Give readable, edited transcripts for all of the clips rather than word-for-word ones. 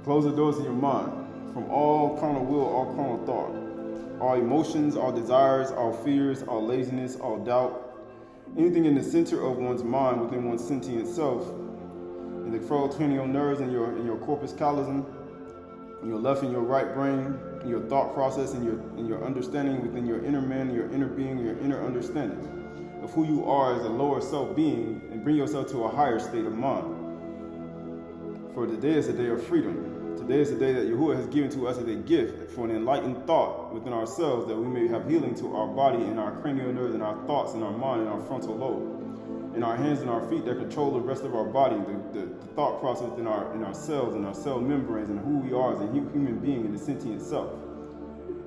Close the doors to your mind from all carnal will, all carnal thought, all emotions, all desires, all fears, all laziness, all doubt, anything in the center of one's mind within one's sentient self, in the frontal nerves in your corpus callosum, in your left and your right brain, in your thought process, in your understanding within your inner man, your inner being, your inner understanding of who you are as a lower self being, and bring yourself to a higher state of mind. For today is a day of freedom. Today is the day that Yahuwah has given to us as a gift for an enlightened thought within ourselves, that we may have healing to our body and our cranial nerves and our thoughts and our mind and our frontal lobe, and our hands and our feet that control the rest of our body, the thought process in our cells and our cell membranes, and who we are as a human being in the sentient self.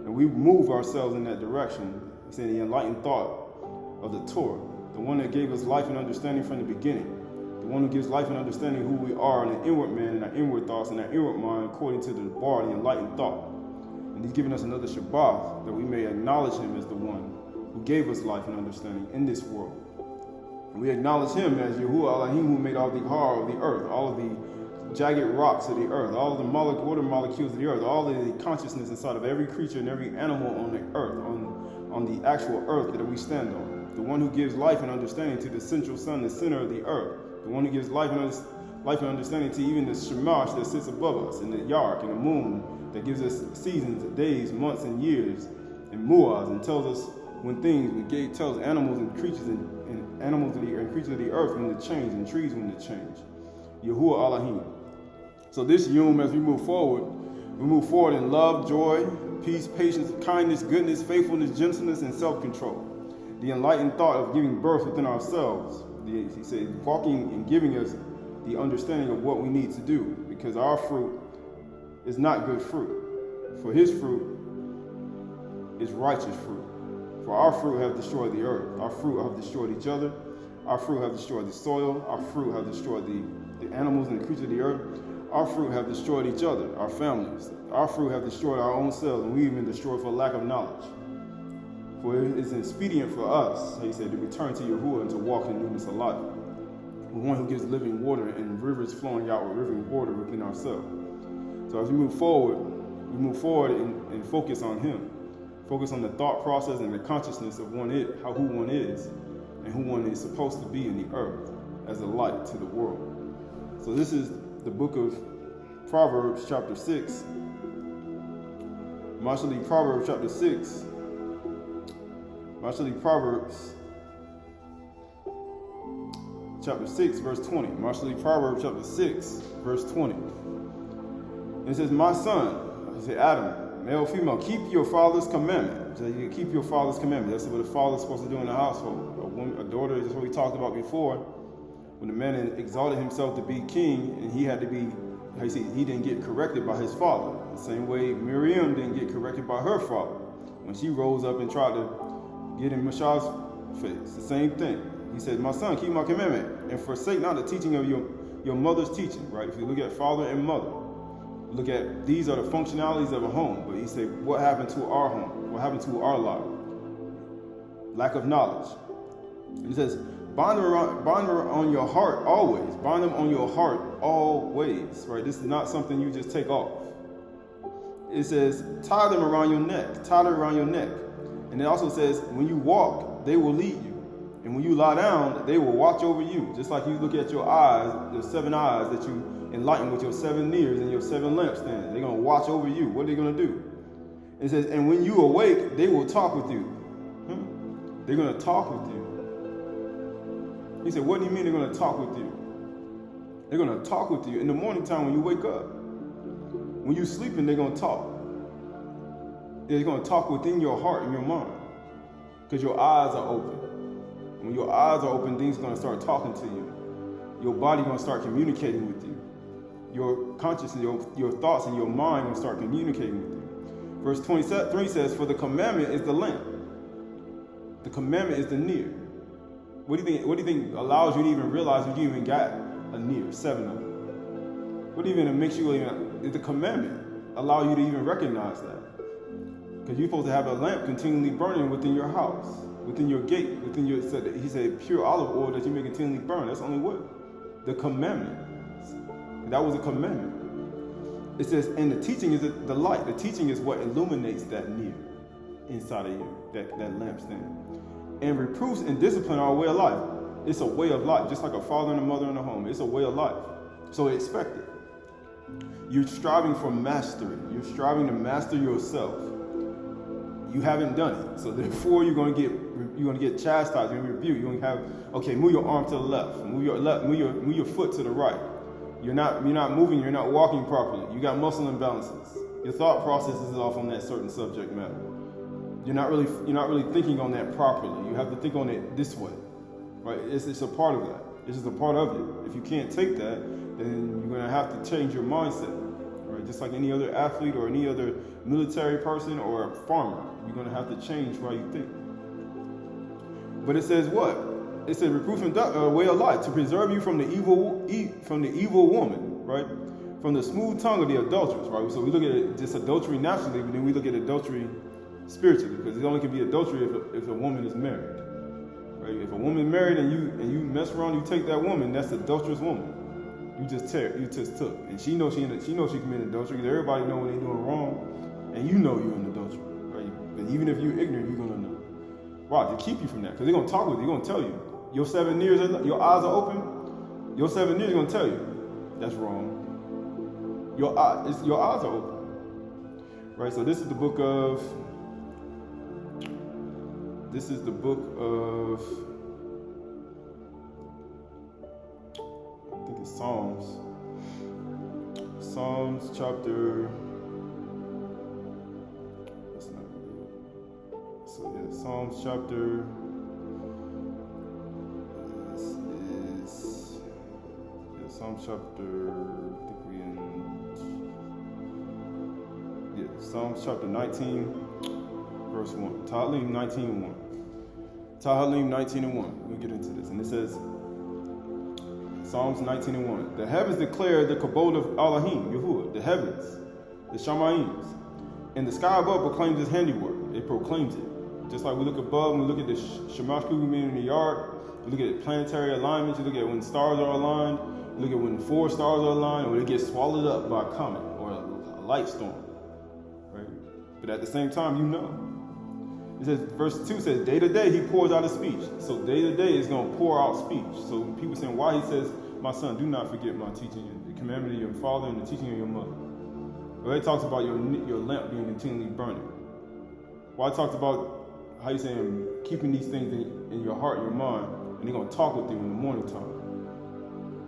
And we move ourselves in that direction. He said the enlightened thought of the Torah, the one that gave us life and understanding from the beginning, the one who gives life and understanding who we are in the inward man and our inward thoughts and our inward mind according to the bar, the enlightened thought. And he's given us another Shabbat that we may acknowledge him as the one who gave us life and understanding in this world. And we acknowledge him as Yahuwah Elohim, who made all the Ahal of the earth, all of the jagged rocks of the earth, all of the water molecules of the earth, all of the consciousness inside of every creature and every animal on the earth, on the actual earth that we stand on. The one who gives life and understanding to the central sun, the center of the earth. The one who gives life and understanding to even the Shamash that sits above us, and the Yark and the moon that gives us seasons, days, months, and years, and muaz, and tells us when things, tells animals and creatures and animals and creatures of the earth when to change, and trees when to change. Yahuwah Elohim. So this yom, as we move forward in love, joy, peace, patience, kindness, goodness, faithfulness, gentleness, and self-control. The enlightened thought of giving birth within ourselves. He said, walking and giving us the understanding of what we need to do, because our fruit is not good fruit. For his fruit is righteous fruit. For our fruit have destroyed the earth. Our fruit have destroyed each other. Our fruit have destroyed the soil. Our fruit have destroyed the animals and the creatures of the earth. Our fruit have destroyed each other, our families. Our fruit have destroyed our own selves, and we even destroyed for lack of knowledge. For it is expedient for us, he said, to return to Yahuwah and to walk in newness of life. The one who gives living water and rivers flowing out with living water within ourselves. So as we move forward and focus on him. Focus on the thought process and the consciousness of who one is, and who one is supposed to be in the earth as a light to the world. So this is the book of Proverbs chapter 6. Marshally Proverbs chapter 6. Marshally Proverbs chapter 6 verse 20. Marshally Proverbs chapter 6 verse 20. And it says, my son, he said Adam, male, female, keep your father's commandment. So you keep your father's commandment. That's what a father's supposed to do in the household. A daughter, is what we talked about before. When the man exalted himself to be king, and he had to be, he didn't get corrected by his father. The same way Miriam didn't get corrected by her father when she rose up and tried to get in Mashah's face. The same thing. He said, my son, keep my commandment, and forsake not the teaching of your mother's teaching, right? If you look at father and mother, look at, these are the functionalities of a home. But he said, what happened to our home? What happened to our life? Lack of knowledge. And he says, bind them on your heart always. Bind them on your heart always, right? This is not something you just take off. It says, tie them around your neck. Tie them around your neck. And it also says, when you walk, they will lead you. And when you lie down, they will watch over you. Just like you look at your eyes, your 7 eyes that you enlighten with your 7 ears and your 7 lampstands. They're going to watch over you. What are they going to do? It says, and when you awake, they will talk with you. They're going to talk with you. He said, what do you mean they're going to talk with you? They're going to talk with you in the morning time when you wake up. When you're sleeping, they're going to talk. They're going to talk within your heart and your mind, because your eyes are open. When your eyes are open, things are going to start talking to you. Your body going to start communicating with you. Your consciousness, your thoughts and your mind going to start communicating with you. Verse 23 says, for the commandment is the lamp. The commandment is the near. What do you think allows you to even realize you even got a near, 7 of them? What even makes you even, the commandment allow you to even recognize that? Because you're supposed to have a lamp continually burning within your house, within your gate, within your, he said, pure olive oil that you may continually burn. That's only what? The commandment. That was a commandment. It says, and the teaching is the light. The teaching is what illuminates that near inside of you, that lampstand. And reproofs and discipline are a way of life. It's a way of life, just like a father and a mother in a home. It's a way of life. So expect it. You're striving for mastery. You're striving to master yourself. You haven't done it. So therefore you're gonna get chastised, you're gonna be rebuked. You're gonna have, okay, move your arm to the left, move your foot to the right. You're not moving, you're not walking properly. You got muscle imbalances. Your thought process is off on that certain subject matter. You're not really thinking on that properly. You have to think on it this way. Right? It's a part of that. It's just a part of it. If you can't take that, then you're gonna have to change your mindset. Right? Just like any other athlete or any other military person or a farmer, you're gonna have to change how you think. But it says what? It says reproof and way of life to preserve you from the evil woman, right? From the smooth tongue of the adulteress, right? So we look at it just adultery naturally, but then we look at adultery spiritually, because it only can be adultery if a woman is married, right? If a woman is married and you mess around, you take that woman, that's adulterous woman. You just took, and she knows she committed adultery. Because everybody know when they're doing wrong, and you know you're in adultery, right? But even if you're ignorant, you're gonna know. Why? To keep you from that, because they're gonna talk with you. They're gonna tell you. Your 7 years, your eyes are open. Your 7 years are gonna tell you that's wrong. Your eyes are open, right? So this is the book of. I think it's Psalms. Psalms chapter. That's not good. So yeah, Psalms chapter. Psalms chapter, I think we in, Psalms chapter 19, verse 1. Tahalim 19:1. Tahalim 19:1. We'll get into this. And it says, Psalms 19:1. The heavens declare the kabod of Elohim, Yahuwah, the heavens, the Shamayims. And the sky above proclaims his handiwork. It proclaims it. Just like we look above, when we look at the Shamash Kugumim in the yard, we look at planetary alignments, you look at when stars are aligned, look at when 4 stars are aligned, or when it gets swallowed up by a comet or a light storm, right? But at the same time, you know. It says, verse 2 says, day to day he pours out his speech. So day to day is going to pour out speech. So people saying why he says, my son, do not forget my teaching, the commandment of your father and the teaching of your mother. Well, it talks about your lamp being continually burning. Well, it talks about how you saying keeping these things in your heart and your mind, and they're going to talk with you in the morning time.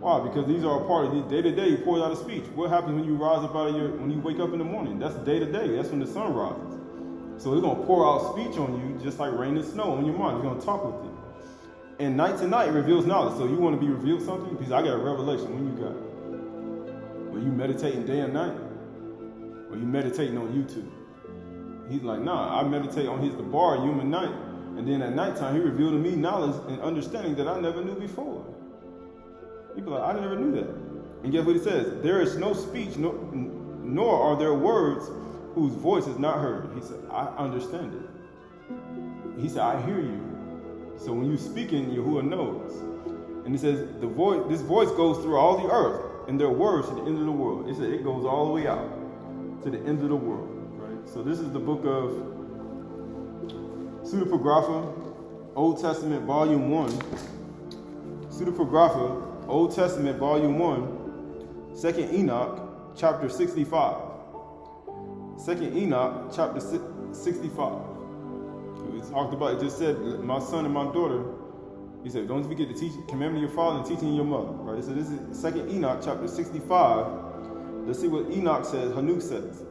Why? Because these are a part of the day to day. He pours out a speech. What happens when you rise up when you wake up in the morning? That's day to day. That's when the sun rises. So it's going to pour out speech on you just like rain and snow in your mind. It's going to talk with you. And night to night reveals knowledge. So you want to be revealed something? Because I got a revelation. When you got it? When you meditating day and night? Or you meditating on YouTube? He's like, nah, I meditate on the bar human night. And then at nighttime, he revealed to me knowledge and understanding that I never knew before. People are like, I never knew that. And guess what he says? There is no speech, nor are there words whose voice is not heard. He said, I understand it. He said, I hear you. So when you speaking, Yahuwah knows. And he says, this voice goes through all the earth, and their words to the end of the world. He said, it goes all the way out to the end of the world. Right? So this is the book of Pseudepigrapha, Old Testament, Volume 1. Pseudepigrapha, Old Testament, Volume 1, 2nd Enoch, chapter 65. 2nd Enoch, chapter 65. We talked about, it just said, my son and my daughter, he said, don't forget to teach, commandment of your father and teaching your mother. Right? So this is 2nd Enoch, chapter 65. Let's see what Enoch says, Hanuk says.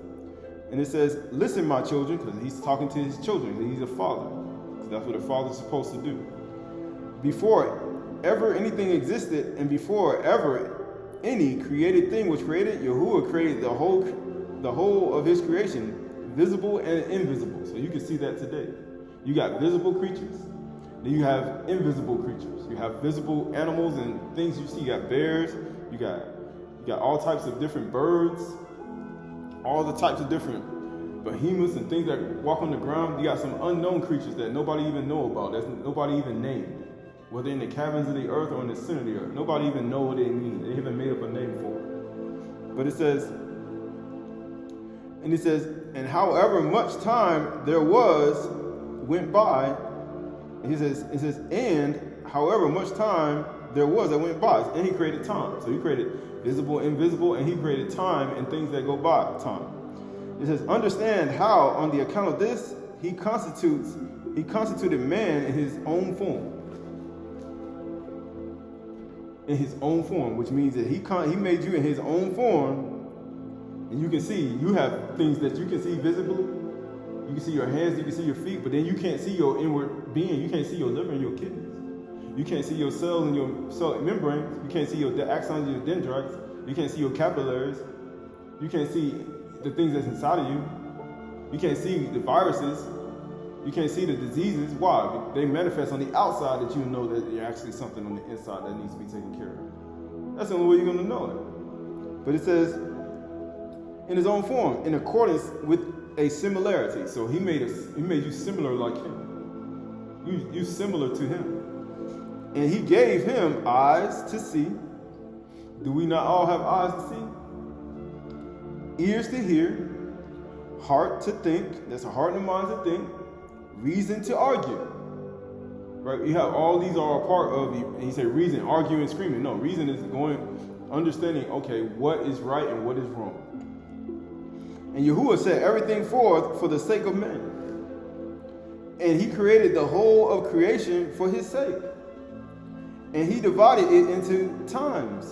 And it says, listen, my children, because he's talking to his children. He's a father. So that's what a father's supposed to do. Before ever anything existed, and before ever any created thing was created, Yahuwah created the whole of his creation, visible and invisible. So you can see that today. You got visible creatures, then you have invisible creatures. You have visible animals and things you see. You got bears, you got all types of different birds, all the types of different behemoths and things that walk on the ground. You got some unknown creatures that nobody even know about, that nobody even named. Whether in the caverns of the earth or in the center of the earth. Nobody even know what they mean. They haven't made up a name for it. But it says, And he says, and however much time there went by, and he says, and however much time there was that went by, and he created time. So he created visible, invisible, and he created time and things that go by time. It says, understand how, on the account of this, he constituted man in his own form. In his own form, which means that he made you in his own form, and you can see, you have things that you can see visibly. You can see your hands, you can see your feet, but then you can't see your inward being. You can't see your liver and your kidneys. You can't see your cells and your cell membranes. You can't see your axons and your dendrites. You can't see your capillaries. You can't see the things that's inside of you. You can't see the viruses. You can't see the diseases. Why? They manifest on the outside that you know that there's actually something on the inside that needs to be taken care of. That's the only way you're going to know it. But it says, in his own form, in accordance with a similarity. So he made you similar like him. You similar to him. And he gave him eyes to see. Do we not all have eyes to see? Ears to hear. Heart to think. That's a heart and a mind to think. Reason to argue. Right? You have all these are a part of you. And he said reason, arguing, screaming. No, reason is understanding, okay, what is right and what is wrong. And Yahuwah set everything forth for the sake of man. And he created the whole of creation for his sake. And he divided it into times.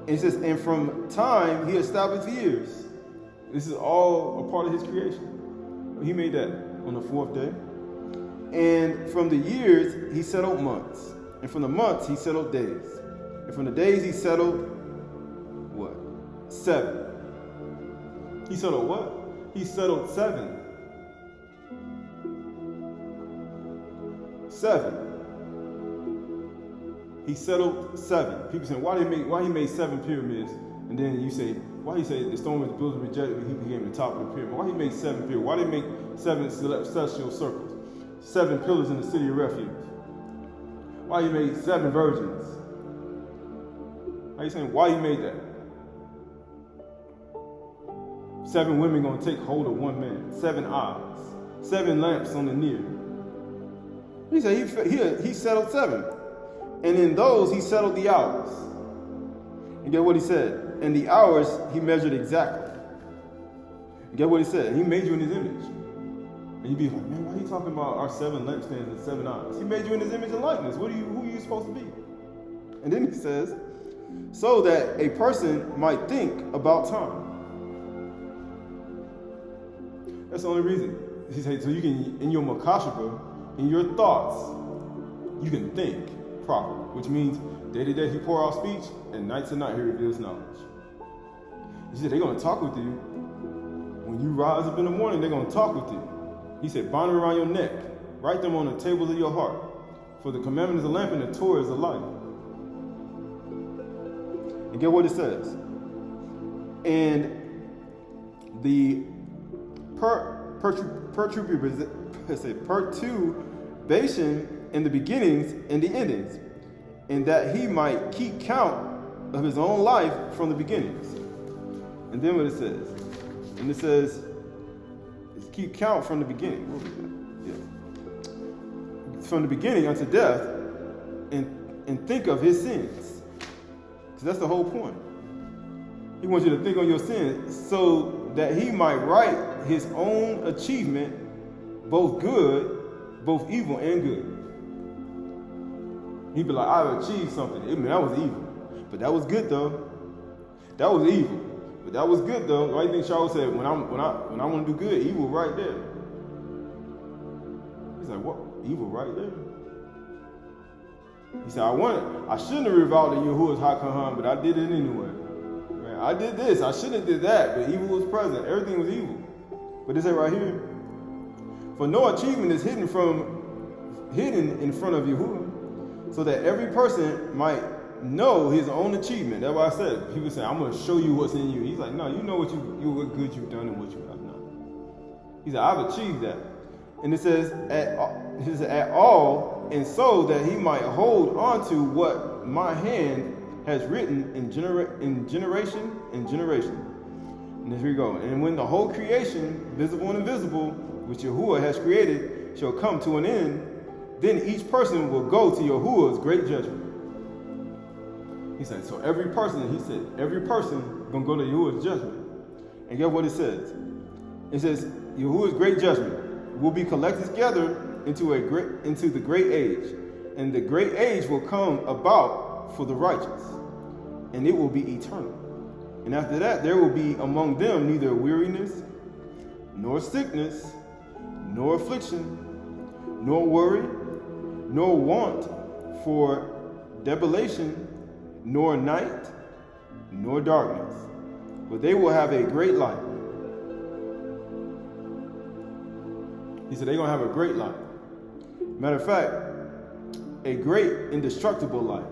And it says, and from time he established years. This is all a part of his creation. He made that on the 4th day. And from the years he settled months. And from the months he settled days. And from the days he settled what? 7. He settled what? He settled 7. 7. He settled 7. People say, why he made 7 pyramids? And then you say, why he say the stone was built and rejected, he became the top of the pyramid? Why he made 7 pyramids? Why did he make 7 celestial circles? 7 pillars in the city of refuge? Why he made 7 virgins? How you saying why he made that? 7 women gonna take hold of one man. 7 eyes. 7 lamps on the near. He said he settled 7. And in those he settled the hours. And get what he said? And the hours he measured exactly. And get what he said? He made you in his image. And you'd be like, man, why are you talking about our 7 lampstands and 7 eyes? He made you in his image and likeness. Who are you supposed to be? And then he says, so that a person might think about time. That's the only reason. He said, so you can, in your makashapa, in your thoughts, you can think properly. Which means day to day he pour out speech, and night to night he reveals knowledge. He said, they're going to talk with you. When you rise up in the morning, they're going to talk with you. He said, bind them around your neck. Write them on the tables of your heart. For the commandment is a lamp and the Torah is a light. And get what it says. And the perturbation in the beginnings and the endings, and that he might keep count of his own life from the beginnings. And then what it says, and it says, keep count from the beginning. What was that? Yeah. From the beginning unto death, and think of his sins. Because that's the whole point. He wants you to think on your sins so that he might write his own achievement, both good, both evil and good. He'd be like, I've achieved something. I mean, that was evil. But that was good though. That was evil. But that was good though. Why do you think Charles said, when I want to do good, evil right there? He's like, what? Evil right there? He said, I shouldn't have revolted Yahuwah's Hakahan, but I did it anyway. Man, I did this, I shouldn't have did that, but evil was present. Everything was evil. But it said right here, for no achievement is hidden in front of Yahuwah, so that every person might know his own achievement. That's why I said, people say, I'm going to show you what's in you. He's like, no, you know what good you've done and what you have not. He said, I've achieved that. And it says, at all, and so that he might hold on to what my hand has written in generation and generation. And here we go. And when the whole creation, visible and invisible, which Yahuwah has created, shall come to an end, then each person will go to Yahuwah's great judgment. He said, so every person gonna go to Yahuwah's judgment. And guess what it says? It says, Yahuwah's great judgment will be collected together into the great age. And the great age will come about for the righteous, and it will be eternal. And after that, there will be among them neither weariness, nor sickness, nor affliction, nor worry, nor want for desolation, nor night, nor darkness. But they will have a great light. He said they're going to have a great light. Matter of fact, a great indestructible light.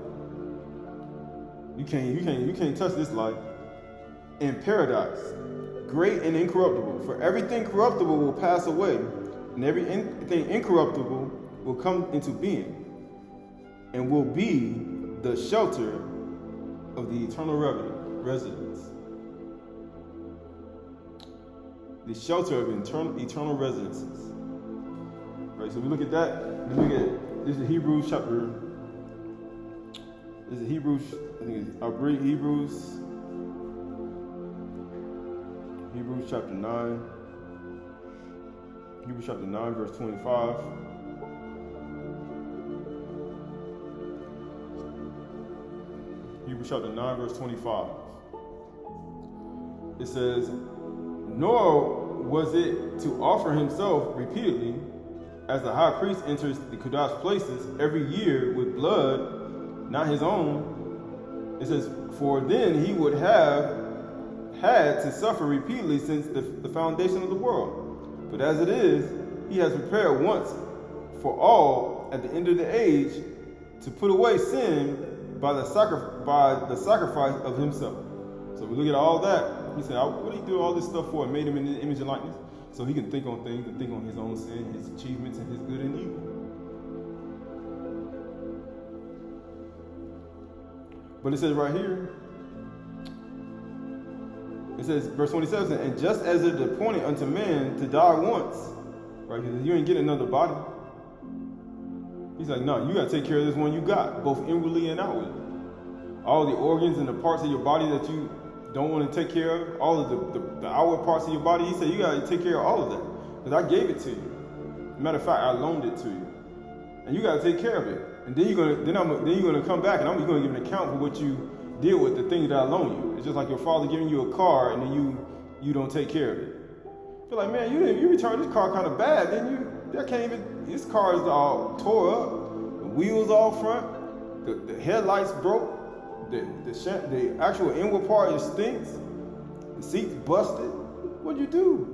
You can't touch this light. In paradise, great and incorruptible. For everything corruptible will pass away, and everything incorruptible will come into being, and will be the shelter of the eternal residence. The shelter of eternal residences. Right, so we look at that. We look at this is Hebrews chapter. This is Hebrews. I think I'll read Hebrews chapter 9. Hebrews chapter 9, verse 25. Hebrews chapter 9, verse 25. It says, nor was it to offer himself repeatedly, as the high priest enters the Kodesh places every year with blood, not his own. It says, for then he would have had to suffer repeatedly since the foundation of the world. But as it is, he has prepared once for all at the end of the age to put away sin by the sacrifice of himself. So we look at all that. He said, what did he do all this stuff for? And made him in his image and likeness, so he can think on things and think on his own sin, his achievements, and his good and evil. But it says right here, it says, verse 27, and just as it is appointed unto man to die once, right? Because you ain't get another body. He's like, no, you got to take care of this one you got, both inwardly and outwardly. All the organs and the parts of your body that you don't want to take care of, all of the outward parts of your body, he said, you got to take care of all of that, because I gave it to you. Matter of fact, I loaned it to you, and you got to take care of it. And then you're gonna come back, and I'm going to give an account for what you did with the things that I loaned you. It's just like your father giving you a car, and then you don't take care of it. You're like, man, you returned this car kind of bad, didn't you? This car is all tore up, the wheels all front, the headlights broke. The actual inward part, it stinks. The seat's busted. What'd you do?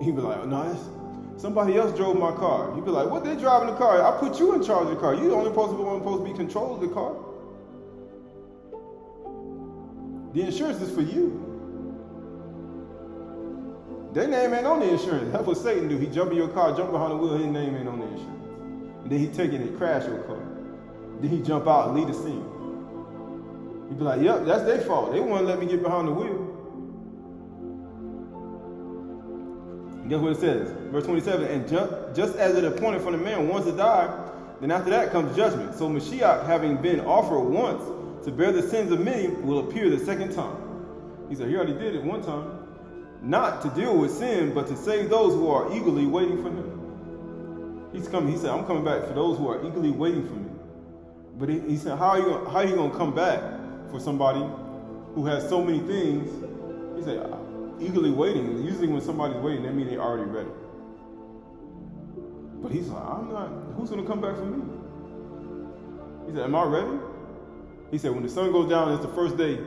He'd be like, no, somebody else drove my car. He'd be like, what, they driving the car? I put you in charge of the car. You the only supposed to be control of the car. The insurance is for you. Their name ain't on the insurance. That's what Satan do. He jump in your car, jump behind the wheel, his name ain't on the insurance. And then he take it and crash your car. Then he jump out and leave the scene. He'd be like, yep, that's their fault. They wouldn't let me get behind the wheel. And guess what it says? Verse 27, and just as it appointed for the man once to die, then after that comes judgment. So Mashiach, having been offered once to bear the sins of many, will appear the second time. He said, he already did it one time. Not to deal with sin, but to save those who are eagerly waiting for him. He's coming. He said, I'm coming back for those who are eagerly waiting for me. But he said, how are you going to come back for somebody who has so many things? He said, eagerly waiting. Usually when somebody's waiting, that means they're already ready. But he's like, I'm not. Who's going to come back for me? He said, am I ready? He said, when the sun goes down, it's the first day.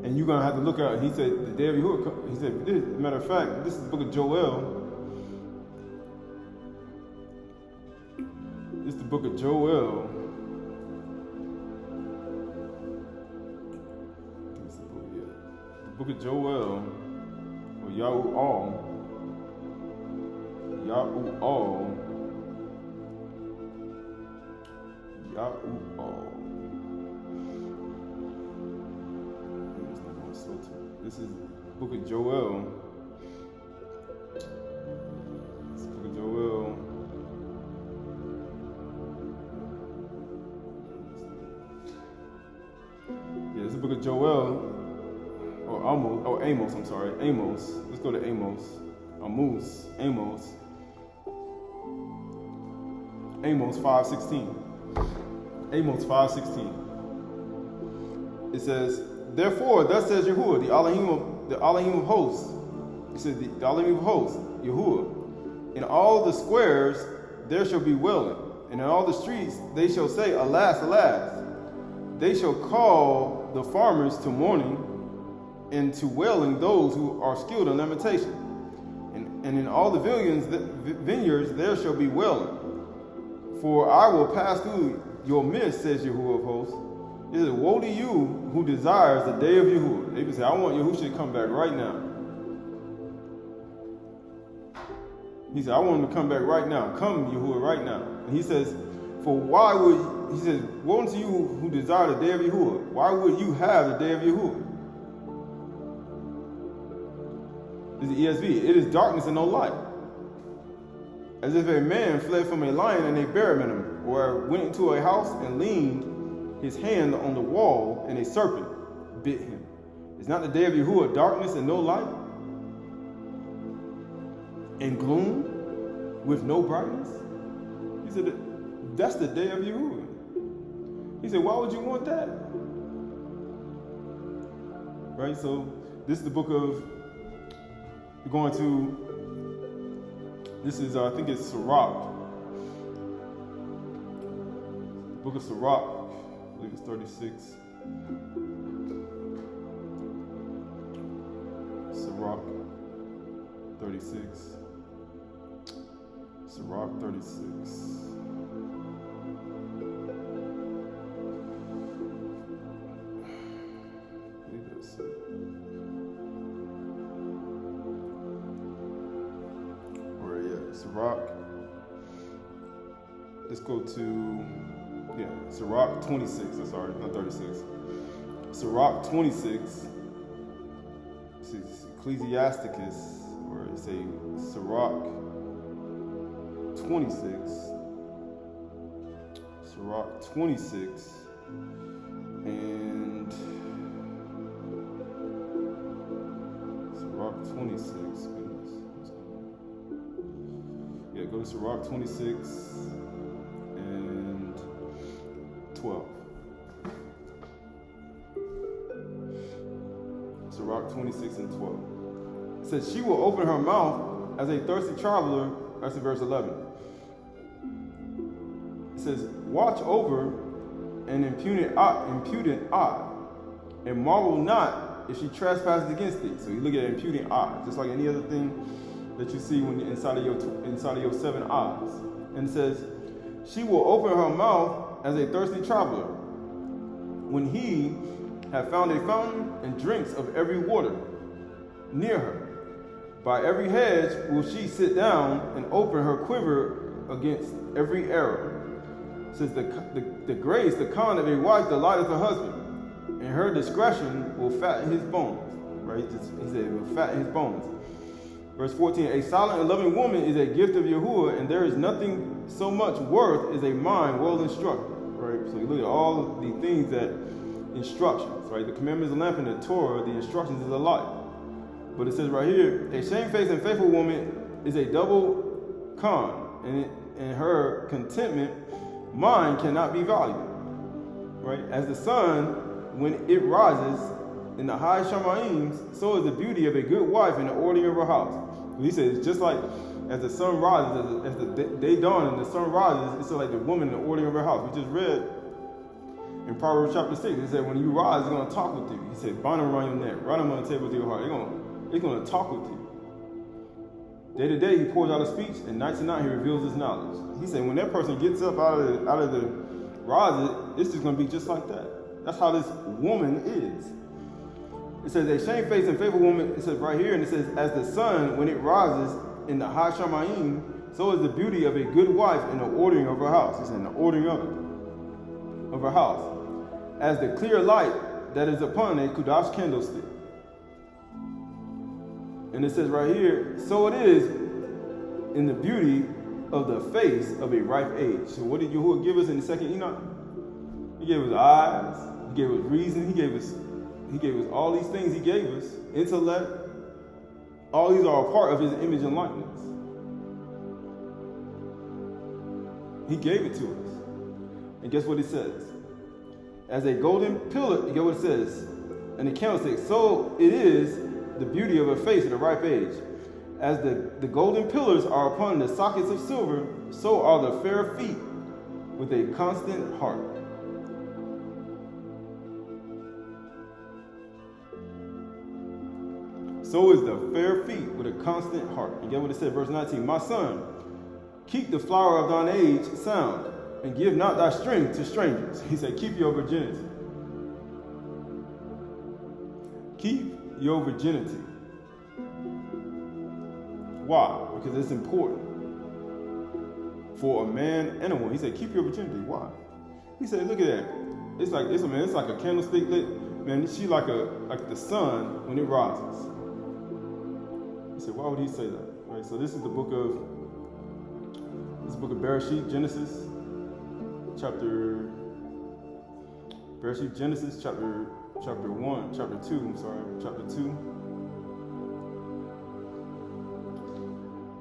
And you're going to have to look out. He said, the day of Yahuwah. He said, matter of fact, this is the book of Joel. This is the book of Joel. The book of Joel, or Yahuwah, This is the book of Joel. This book of Joel. Yeah, this is the book of Joel. Or Amos, I'm sorry. Amos. Let's go to Amos. Amos. Amos 5:16. Amos 5:16. It says, therefore, thus says Yahuwah, the Elohim of hosts. It says, the Elohim of hosts, Yahuwah. In all the squares there shall be wailing, and in all the streets they shall say, alas, alas. They shall call the farmers to mourning, and to wailing those who are skilled in lamentation. And in all the vineyards there shall be wailing. For I will pass through your midst, says Yahuwah of hosts. It says, woe to you who desires the day of Yahuwah. They can say, I want Yahushua to come back right now. He said, I want him to come back right now. Come, Yahuwah, right now. And he says, he says, woe unto you who desire the day of Yahuwah. Why would you have the day of Yahuwah? This is the ESV. It is darkness and no light. As if a man fled from a lion and they buried him, or went into a house and leaned his hand on the wall, and a serpent bit him. Is not the day of Yahuwah darkness and no light? And gloom with no brightness? He said, that's the day of Yahuwah. He said, why would you want that? Right, so this is the book of, we're going to, this is, I think it's Sirach. Book of Sirach, I believe it's 36. Sirach 36. Sirach 36. Sirach. Let's go to, Sirach 26. I'm sorry, not 36. Sirach 26. This is Ecclesiasticus, or it's a Sirach 26. Sirach 26. And Sirach 26. Yeah, go to Sirach 26 and 12. Sirach 26 and 12. It says, she will open her mouth as a thirsty traveler. That's in verse 11. It says, watch over an impudent eye, and marvel not if she trespasses against thee. So you look at an impudent eye, just like any other thing that you see when you're inside of your 7 eyes. And it says, she will open her mouth as a thirsty traveler, when he have found a fountain and drinks of every water near her. By every hedge will she sit down and open her quiver against every arrow. It says, the grace, the con of a wife delighteth her husband, and her discretion will fatten his bones. Right? He said, it will fatten his bones. Verse 14, a silent and loving woman is a gift of Yahuwah, and there is nothing so much worth as a mind well instructed. Right? So you look at all of the things that instructions, right? The commandments is a lamp, and the Torah, the instructions is a light. But it says right here, a shamefaced and faithful woman is a double con, and her contentment mind cannot be valued. Right? As the sun, when it rises in the high Shamaim, so is the beauty of a good wife in the ordering of her house. He says, just like as the sun rises, as the day dawns and the sun rises, it's like the woman in the ordering of her house. We just read in Proverbs chapter 6, it said, when you rise, it's going to talk with you. He said, bind them around your neck, write them on the table of your heart. It's going to talk with you. Day to day, he pours out a speech, and night to night, he reveals his knowledge. He said, when that person gets up out of the rise, it's just going to be just like that. That's how this woman is. It says, a shamefaced and faithful woman, it says right here, and it says, as the sun, when it rises in the high Shamaim, so is the beauty of a good wife in the ordering of her house. It's in the ordering of her house. As the clear light that is upon a Kudash candlestick. And it says right here, so it is in the beauty of the face of a ripe age. So what did Yahuwah give us in the second Enoch? He gave us eyes, he gave us reason, he gave us all these things he gave us, intellect. All these are a part of his image and likeness. He gave it to us. And guess what it says? As a golden pillar, you get what it says? And the candlestick, so it is the beauty of a face at a ripe age. As the golden pillars are upon the sockets of silver, so are the fair feet with a constant heart. So is the fair feet with a constant heart. You get what it said, verse 19. My son, keep the flower of thine age sound, and give not thy strength to strangers. He said, keep your virginity. Keep your virginity. Why? Because it's important for a man and a woman. He said, keep your virginity. Why? He said, look at that. It's like a candlestick lit. Man, she like the sun when it rises. He said, why would he say that? Right. So this is the book of Bereshit, Genesis, chapter 2, chapter 2.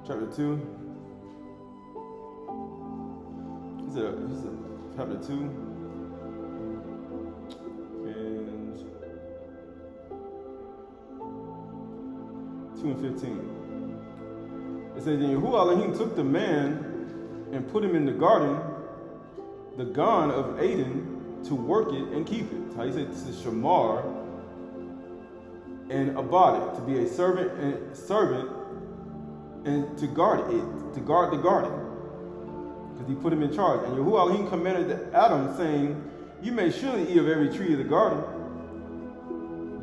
Chapter 2. He said, chapter 2. And 2 and 15. It says, then Yahuwah Elohim took the man and put him in the garden, the Gan of Eden, to work it and keep it. How you say this is Shamar and Abad it, to be a servant and to guard it, to guard the garden. Because he put him in charge. And Yahuwah Elohim commanded Adam, saying, you may surely eat of every tree of the garden,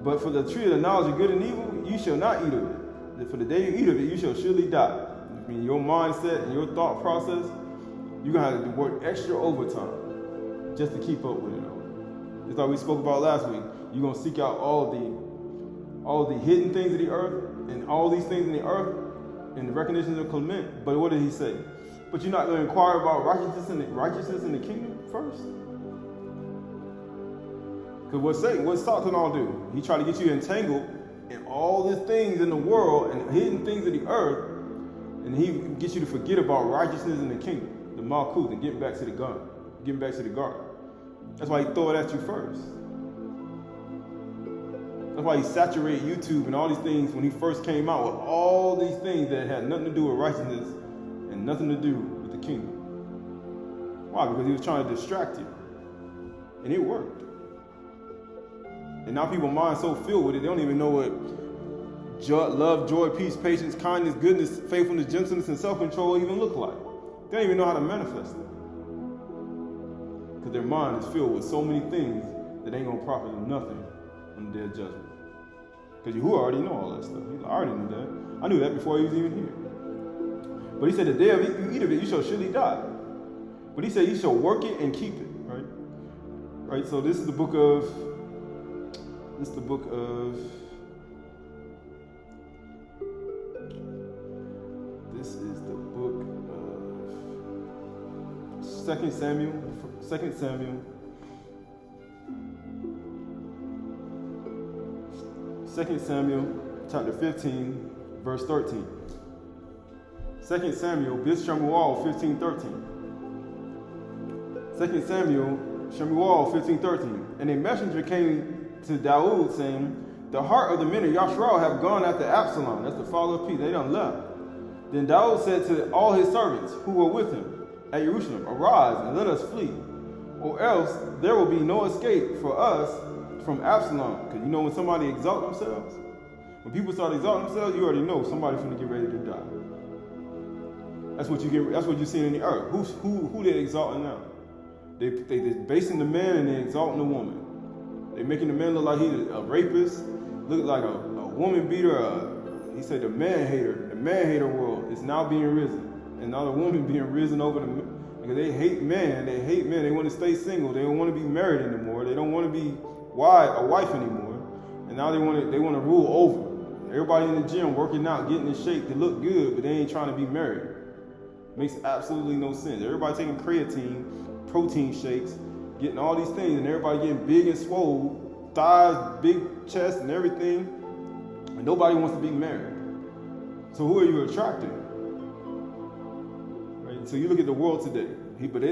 but for the tree of the knowledge of good and evil, you shall not eat of it. For the day you eat of it, you shall surely die. I mean, your mindset and your thought process, you're going to have to work extra overtime just to keep up with it. It's like we spoke about last week. You're going to seek out all the hidden things of the earth and all these things in the earth in the recognition of Clement. But what did he say? But you're not going to inquire about righteousness in the kingdom first? Because what's Satan all do? He try to get you entangled in all these things in the world and hidden things of the earth, and he gets you to forget about righteousness in the kingdom, the Malkuth, and getting back to the garden. That's why he throw it at you first. That's why he saturated YouTube and all these things when he first came out with all these things that had nothing to do with righteousness and nothing to do with the kingdom. Why? Because he was trying to distract you. And it worked. And now people's minds so filled with it, they don't even know what love, joy, peace, patience, kindness, goodness, faithfulness, gentleness, and self-control even look like. They don't even know how to manifest it. Because their mind is filled with so many things that ain't going to profit them nothing on the day of judgment. Because Yahuwah already know all that stuff. I already knew that. I knew that before he was even here. But he said, the day you eat of it, you shall surely die. But he said, you shall work it and keep it. Right? So this is the book of 2 Samuel. 2 Samuel chapter 15, verse 13. 2 Samuel, Bis Shemuel 15:13. 2 Samuel, Shemuel 15:13. And a messenger came to Daud, saying, the heart of the men of Yashrael have gone after Absalom. That's the father of peace. They done left. Then Daud said to all his servants who were with him at Jerusalem, arise and let us flee, or else there will be no escape for us from Absalom. Because you know when somebody exalt themselves, when people start exalting themselves, you already know somebody's going to get ready to die. That's what you're seeing in the earth. Who they exalting now? They basing the man and they exalting the woman. They're making the man look like he's a rapist, look like a woman beater. He said the man hater world is now being risen. And now the woman being risen over the man. Because they hate men. They want to stay single. They don't want to be married anymore. They don't want to be a wife anymore. And now they want to rule over. Everybody in the gym working out, getting in shape to look good, but they ain't trying to be married. Makes absolutely no sense. Everybody taking creatine, protein shakes, getting all these things, and everybody getting big and swole, thighs, big chest, and everything, and nobody wants to be married. So who are you attracting? Right? So you look at the world today,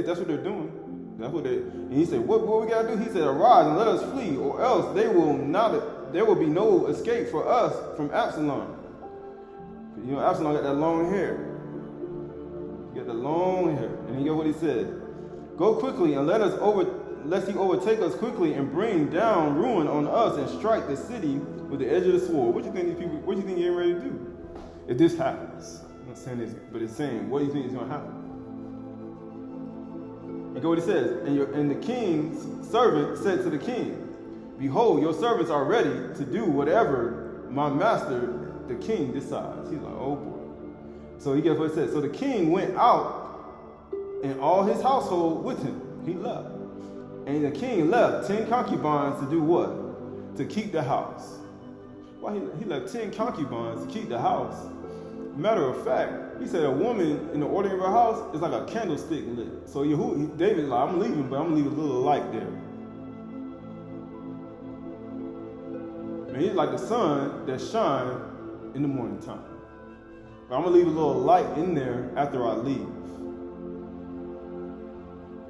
that's what they're doing. And he said, what we gotta do? He said, arise and let us flee, or else there will be no escape for us from Absalom. You know, Absalom got that long hair. He got the long hair. And you get what he said. Go quickly and lest he overtake us quickly and bring down ruin on us and strike the city with the edge of the sword. What do you think they're getting ready to do? If this happens, I'm not saying this, but it's saying, what do you think is going to happen? And go what he says. And the king's servant said to the king, behold, your servants are ready to do whatever my master, the king, decides. He's like, oh boy. So he gets what it says. So the king went out and all his household with him. He left. And the king left 10 concubines to do what? To keep the house. Why he left 10 concubines to keep the house? Matter of fact, he said a woman in the order of her house is like a candlestick lit. So David's like, I'm leaving, but I'm going to leave a little light there. Man, he's like the sun that shines in the morning time. But I'm going to leave a little light in there after I leave.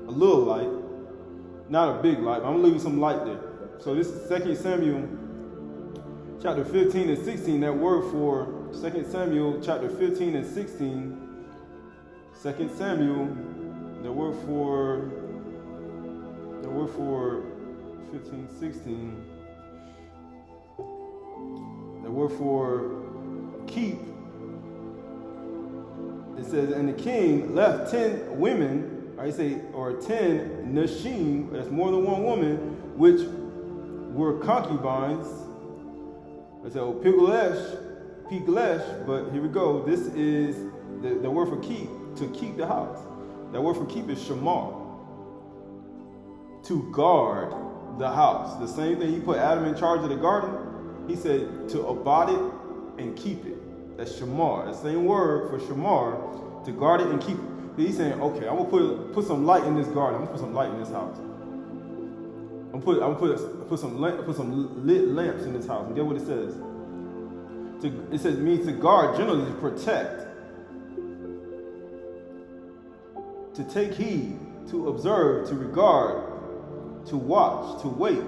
A little light, not a big light, but I'm going to leave you some light there. So this is 2 Samuel chapter 15 and 16, that word for 2 Samuel chapter 15 and 16, 2 Samuel, the word for 15, 16, the word for keep, it says, and the king left 10 women, I say, or 10 nashim, that's more than one woman, which were concubines. I said, oh, Piglesh, but here we go. This is the word for keep, to keep the house. That word for keep is shamar, to guard the house. The same thing he put Adam in charge of the garden. He said to abide it and keep it. That's shamar. The same word for shamar, to guard it and keep it. He's saying, okay, I'm gonna put some light in this garden. I'm gonna put some light in this house. I'm gonna put some lit lamps in this house. And get what it says. It says means to guard, generally to protect, to take heed, to observe, to regard, to watch, to wait,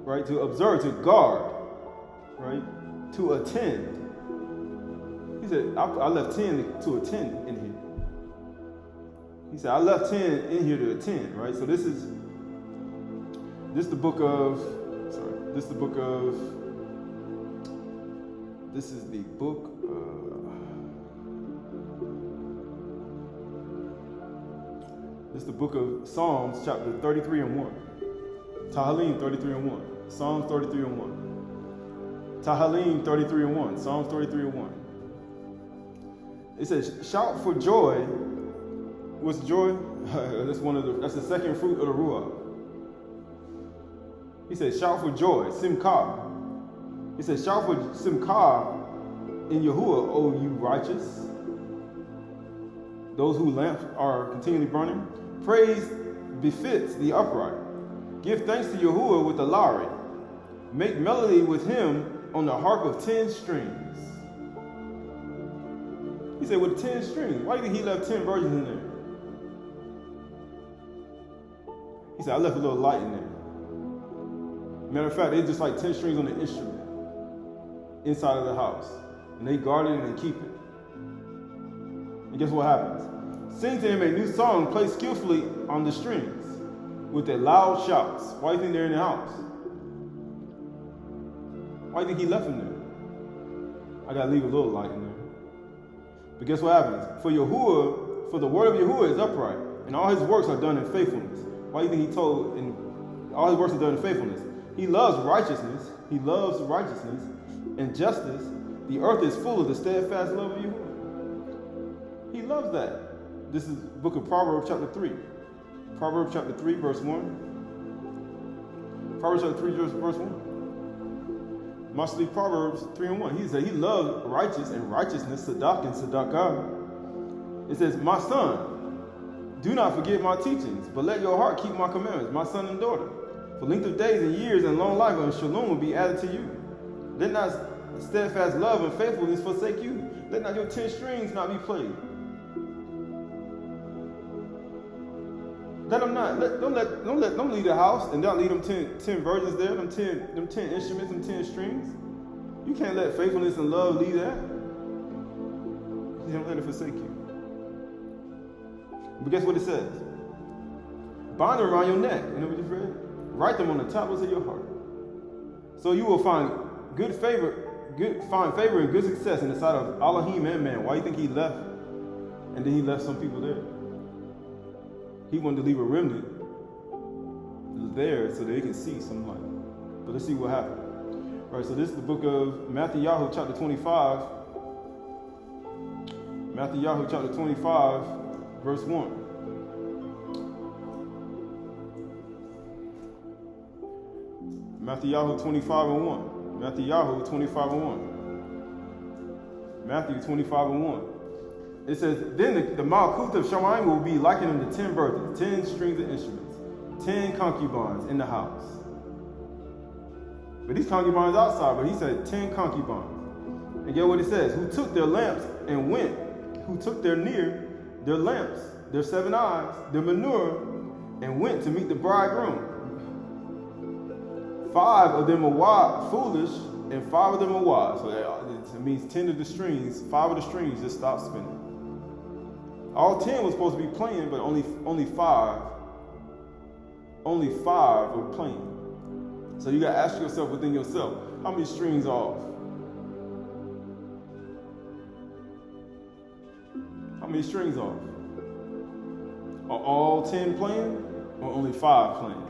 right? To observe, to guard, right? To attend. He said, I left 10 to attend in here. He said, I left 10 in here to attend, right? So this is the book of Psalms chapter 33 and 1. Tahalim 33 and 1. Psalms 33 and 1. Tahalim 33 and 1. Psalms 33 and 1. It says, shout for joy. What's joy? That's the second fruit of the Ruach. He says, shout for joy, simcha. He says, shout for simcha in Yahuwah, O you righteous. Those whose lamps are continually burning. Praise befits the upright. Give thanks to Yahuwah with the lyre. Make melody with him on the harp of 10 strings. He said, with 10 strings. Why do you think he left 10 virgins in there? He said, I left a little light in there. Matter of fact, they just like 10 strings on the instrument inside of the house. And they guard it and they keep it. And guess what happens? Sing to him a new song, play skillfully on the strings with their loud shouts. Why do you think they're in the house? Why do you think he left them there? I gotta leave a little light in there. But guess what happens? For the word of Yahuwah is upright, and all his works are done in faithfulness. Why do you think he told, and all his works are done in faithfulness? He loves righteousness. He loves righteousness and justice. The earth is full of the steadfast love of Yahuwah. He loves that. This is the book of Proverbs chapter 3. Proverbs chapter 3, verse 1. Proverbs chapter 3, verse 1. Mostly Proverbs 3:1. He said he loved righteous and righteousness, Sadak and Sadakah. It says, my son, do not forget my teachings, but let your heart keep my commandments, my son and daughter. For length of days and years and long life and shalom will be added to you. Let not steadfast love and faithfulness forsake you. Let not your 10 strings not be played. Don't leave the house and don't leave them 10 virgins there, them 10 instruments, them 10 strings. You can't let faithfulness and love leave that. You don't let it forsake you. But guess what it says? Bind them around your neck. You know what you read? Write them on the tablets of your heart. So you will find favor and good success in the sight of Elohim and man. Why do you think he left? And then he left some people there. He wanted to leave a remnant there so that they can see some light. But let's see what happened. All right, so this is the book of Matthew chapter 25. Matthew chapter 25, verse 1. Matthew 25:1. Matthew 25:1. Matthew 25:1. It says, then the Malkuth of Shamayim will be likened unto 10 virgins, 10 strings of instruments, 10 concubines in the house. But these concubines outside, but he said 10 concubines. And get what it says, who took their lamps and went, who took their lamps, their 7 eyes, their manure, and went to meet the bridegroom. 5 of them are foolish, and 5 of them are wise. So that means 10 of the strings, 5 of the strings just stopped spinning. All 10 was supposed to be playing, but only 5 were playing. So you got to ask yourself within yourself, how many strings are off? How many strings off? Are all 10 playing, or only 5 playing?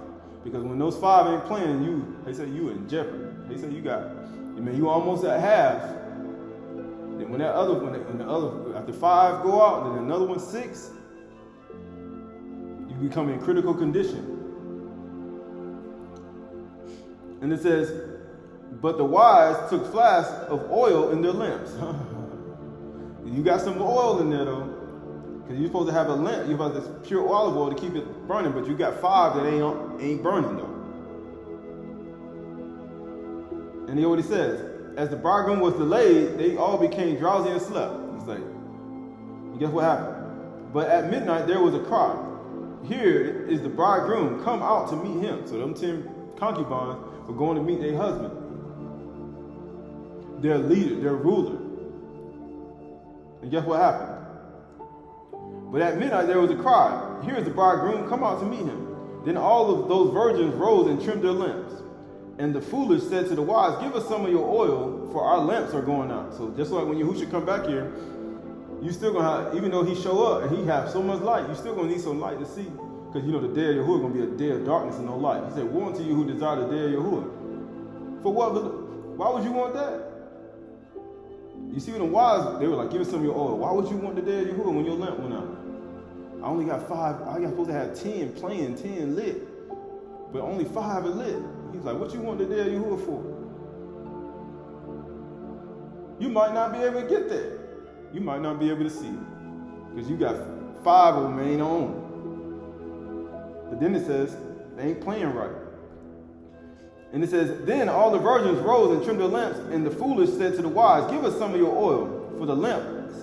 Because when those 5 ain't playing, they say you in jeopardy. They say you almost at half. Then when after 5 go out, and then another one 6, you become in critical condition. And it says, but the wise took flasks of oil in their lamps. You got some oil in there though, because you're supposed to have a lamp. You have this pure olive oil to keep it burning, but you got 5 that ain't burning though. And he already says, as the bridegroom was delayed, they all became drowsy and slept. It's like, and guess what happened? But at midnight there was a cry. Here is the bridegroom, come out to meet him. So them 10 concubines were going to meet their husband, their leader, their ruler. And guess what happened? But at midnight there was a cry. Here is the bridegroom, come out to meet him. Then all of those virgins rose and trimmed their lamps. And the foolish said to the wise, give us some of your oil, for our lamps are going out. So just like when Yahushua come back here, you still going to have, even though he show up and he have so much light, you still going to need some light to see. Because the day of Yahuwah is going to be a day of darkness and no light. He said, woe unto you who desire the day of Yahuwah. For what? Why would you want that? You see, when the wise, they were like, give us some of your oil. Why would you want the day of Yahuwah when your lamp went out? I only got 5. I got supposed to have 10 playing, 10 lit. But only 5 are lit. He's like, what you want the day of Yahuwah for? You might not be able to get there. You might not be able to see it. Because you got 5 of them ain't on. But then it says, they ain't playing right. And it says, then all the virgins rose and trimmed their lamps, and the foolish said to the wise, give us some of your oil, for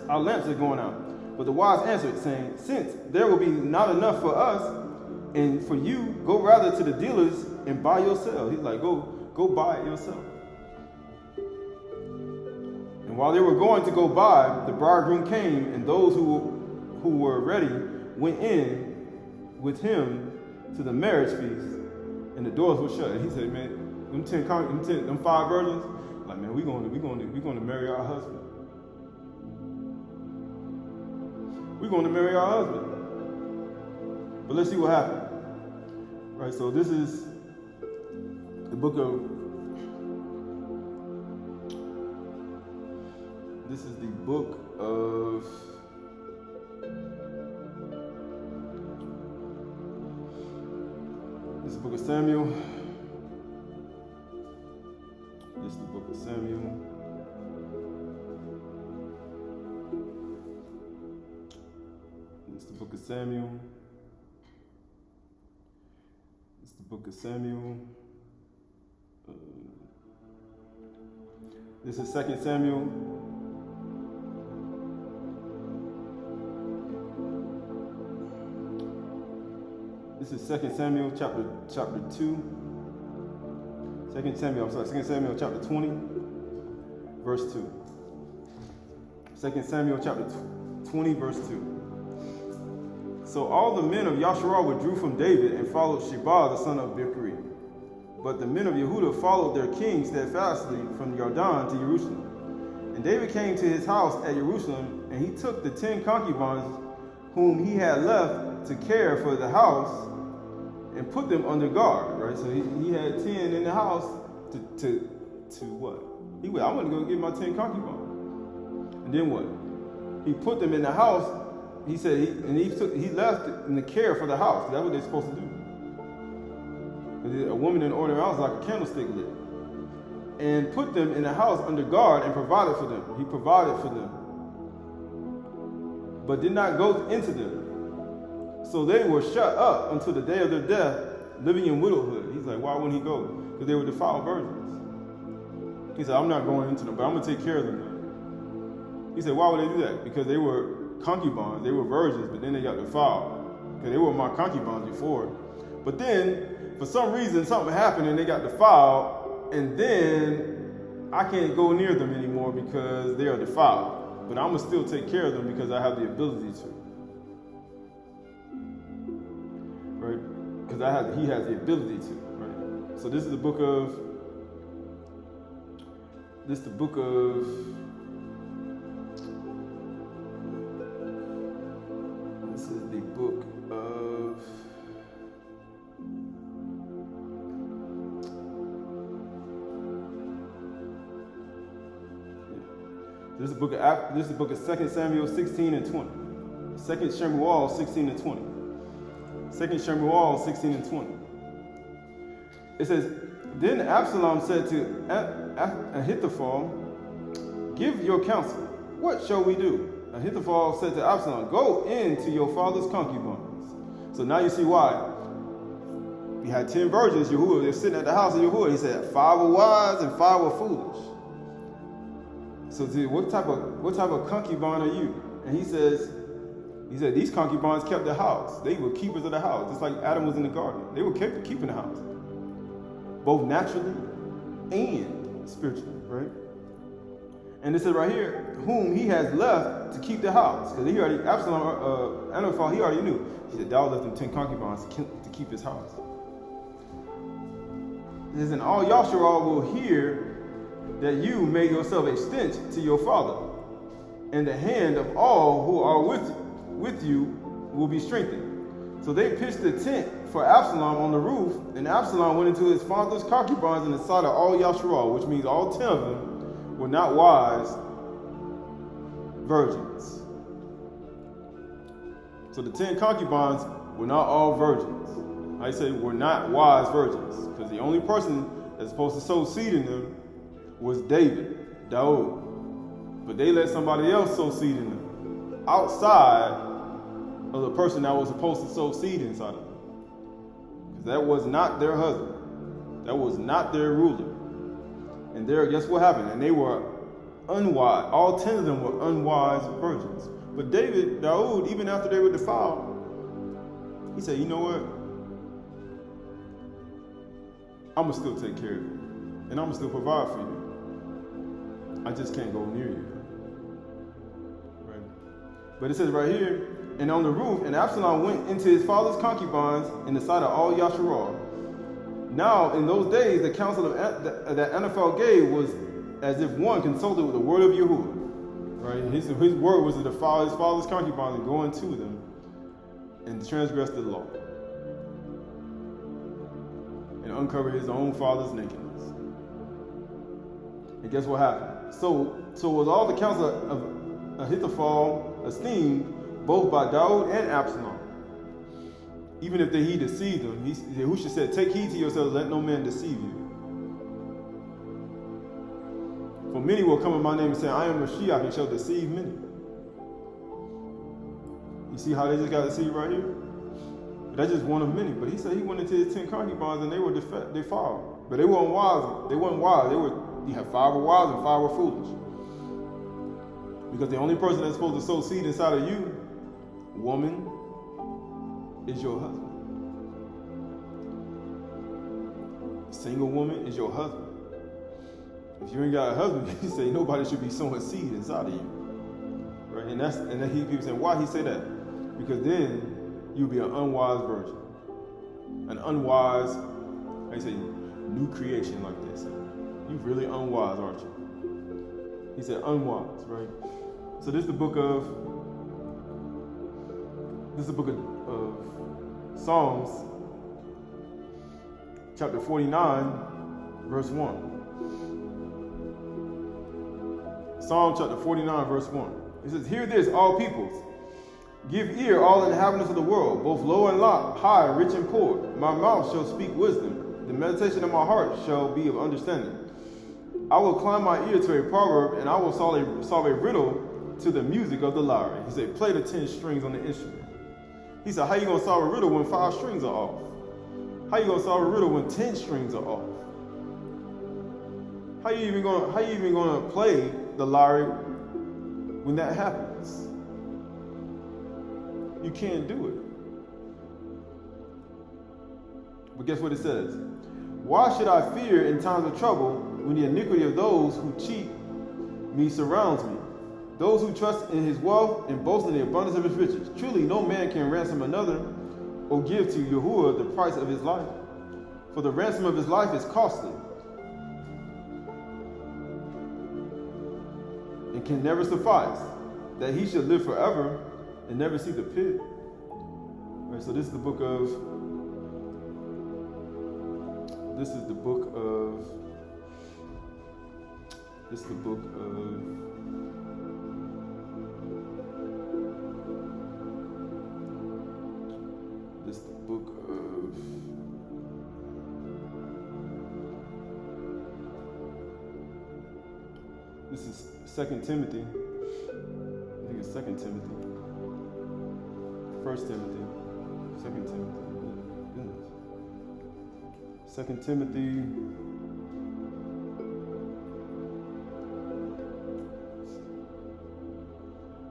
our lamps are going out. But the wise answered, saying, since there will be not enough for us, and for you, go rather to the dealers and buy yourself. He's like, go buy it yourself. And while they were going to go buy, the bridegroom came, and those who were ready went in with him to the marriage feast, and the doors were shut. And he said, man, them 5 virgins, like, man, we're going to marry our husband. We're going to marry our husband. But let's see what happened. Right, so this is the book of, Samuel. This This is the book of Samuel. It's the book of Samuel. It's the book of Samuel. This is 2 Samuel. This is 2 Samuel chapter 2. 2 Samuel chapter 20, verse 2. 2 Samuel chapter 20, verse 2. So all the men of Yasharah withdrew from David and followed Sheba the son of Bichri. But the men of Yehudah followed their king steadfastly from Jordan to Jerusalem. And David came to his house at Jerusalem, and he took the 10 concubines whom he had left to care for the house and put them under guard. Right, so he had 10 in the house to what? He went, I'm going to go get my 10 concubines. And then what? He put them in the house. He said he left in the care for the house. That's what they're supposed to do. A woman in ordinary house like a candlestick lit. And put them in the house under guard and provided for them. He provided for them. But did not go into them. So they were shut up until the day of their death, living in widowhood. He's like, why wouldn't he go? Because they were defiled virgins. He said, I'm not going into them, but I'm going to take care of them now. He said, why would they do that? Because they were concubines, they were virgins, but then they got defiled. Because they were my concubines before. But then, for some reason, something happened and they got defiled, and then I can't go near them anymore because they are defiled. But I'm going to still take care of them because I have the ability to. Right? Because he has the ability to. Right? So this is the book of. This is the book of. This is the book of. This is the book of 2 Samuel 16 and 20. 2 Samuel 16 and 20. 2 Samuel 16 and 20. It says, then Absalom said to Ahithophel, give your counsel. What shall we do? Ahithophel said to Absalom, go in to your father's concubines. So now you see why. We had 10 virgins, Yehudah, they're sitting at the house of Yehudah. He said, 5 were wise and 5 were foolish. So what type of concubine are you? And he said, these concubines kept the house. They were keepers of the house, just like Adam was in the garden. They were keeping the house, both naturally and spiritually, right? And it says right here, whom he has left to keep the house. Because Ahithophel, he already knew. He said, thou left them 10 concubines to keep his house. It says, and all Yasharah will hear that you made yourself a stench to your father, and the hand of all who are with you will be strengthened. So they pitched the tent for Absalom on the roof, and Absalom went into his father's concubines in the sight of all Yasharah, which means all 10 of them were not wise virgins. So the 10 concubines were not all virgins. I say were not wise virgins, because the only person that's supposed to sow seed in them was David. But they let somebody else sow seed in them outside of the person that was supposed to sow seed inside of them. Because that was not their husband. That was not their ruler. And there, guess what happened? And they were unwise. All 10 of them were unwise virgins. But Daud, even after they were defiled, he said, you know what? I'm going to still take care of you. And I'm going to still provide for you. I just can't go near you. Right? But it says right here, and on the roof, and Absalom went into his father's concubines in the sight of all Yasharah. Now, in those days, the counsel that Ahithophel gave was as if one consulted with the word of Yehudah. Right? His word was to defile his father's concubines and go into them and transgress the law. And uncover his own father's nakedness. And guess what happened? So was all the counsel of Ahithophel esteemed both by Daud and Absalom. Even if he deceived them, Yahushua said, take heed to yourselves, let no man deceive you. For many will come in my name and say, I am Mashiach, and shall deceive many. You see how they just got deceived right here? That's just one of many. But he said he went into his 10 concubines and they were defiled. But they weren't wise. They weren't wise. You have 5 were wise and 5 were foolish. Because the only person that's supposed to sow seed inside of you, woman, is your husband. Single woman is your husband. If you ain't got a husband, he say nobody should be sowing seed inside of you. Right? And then people say, why he say that? Because then you'll be an unwise virgin. An unwise, how you say, new creation like this. You really unwise, aren't you? He said unwise, right? So this is the book of Psalms, chapter 49, verse 1. Psalm chapter 49, verse 1. It says, hear this, all peoples. Give ear, all inhabitants of the world, both low and high, rich and poor. My mouth shall speak wisdom. The meditation of my heart shall be of understanding. I will climb my ear to a proverb, and I will solve a riddle to the music of the lyre. He said, play the 10 strings on the instrument. He said, how you going to solve a riddle when 5 strings are off? How you going to solve a riddle when 10 strings are off? How you even going to play the lyre when that happens? You can't do it. But guess what it says? Why should I fear in times of trouble when the iniquity of those who cheat me surrounds me? Those who trust in his wealth and boast in the abundance of his riches. Truly, no man can ransom another or give to Yahuwah the price of his life. For the ransom of his life is costly and can never suffice, that he should live forever and never see the pit. Right, so this is the book of this is 2 Timothy. I think it's 2 Timothy. 1 Timothy. 2 Timothy. Goodness. 2 Timothy.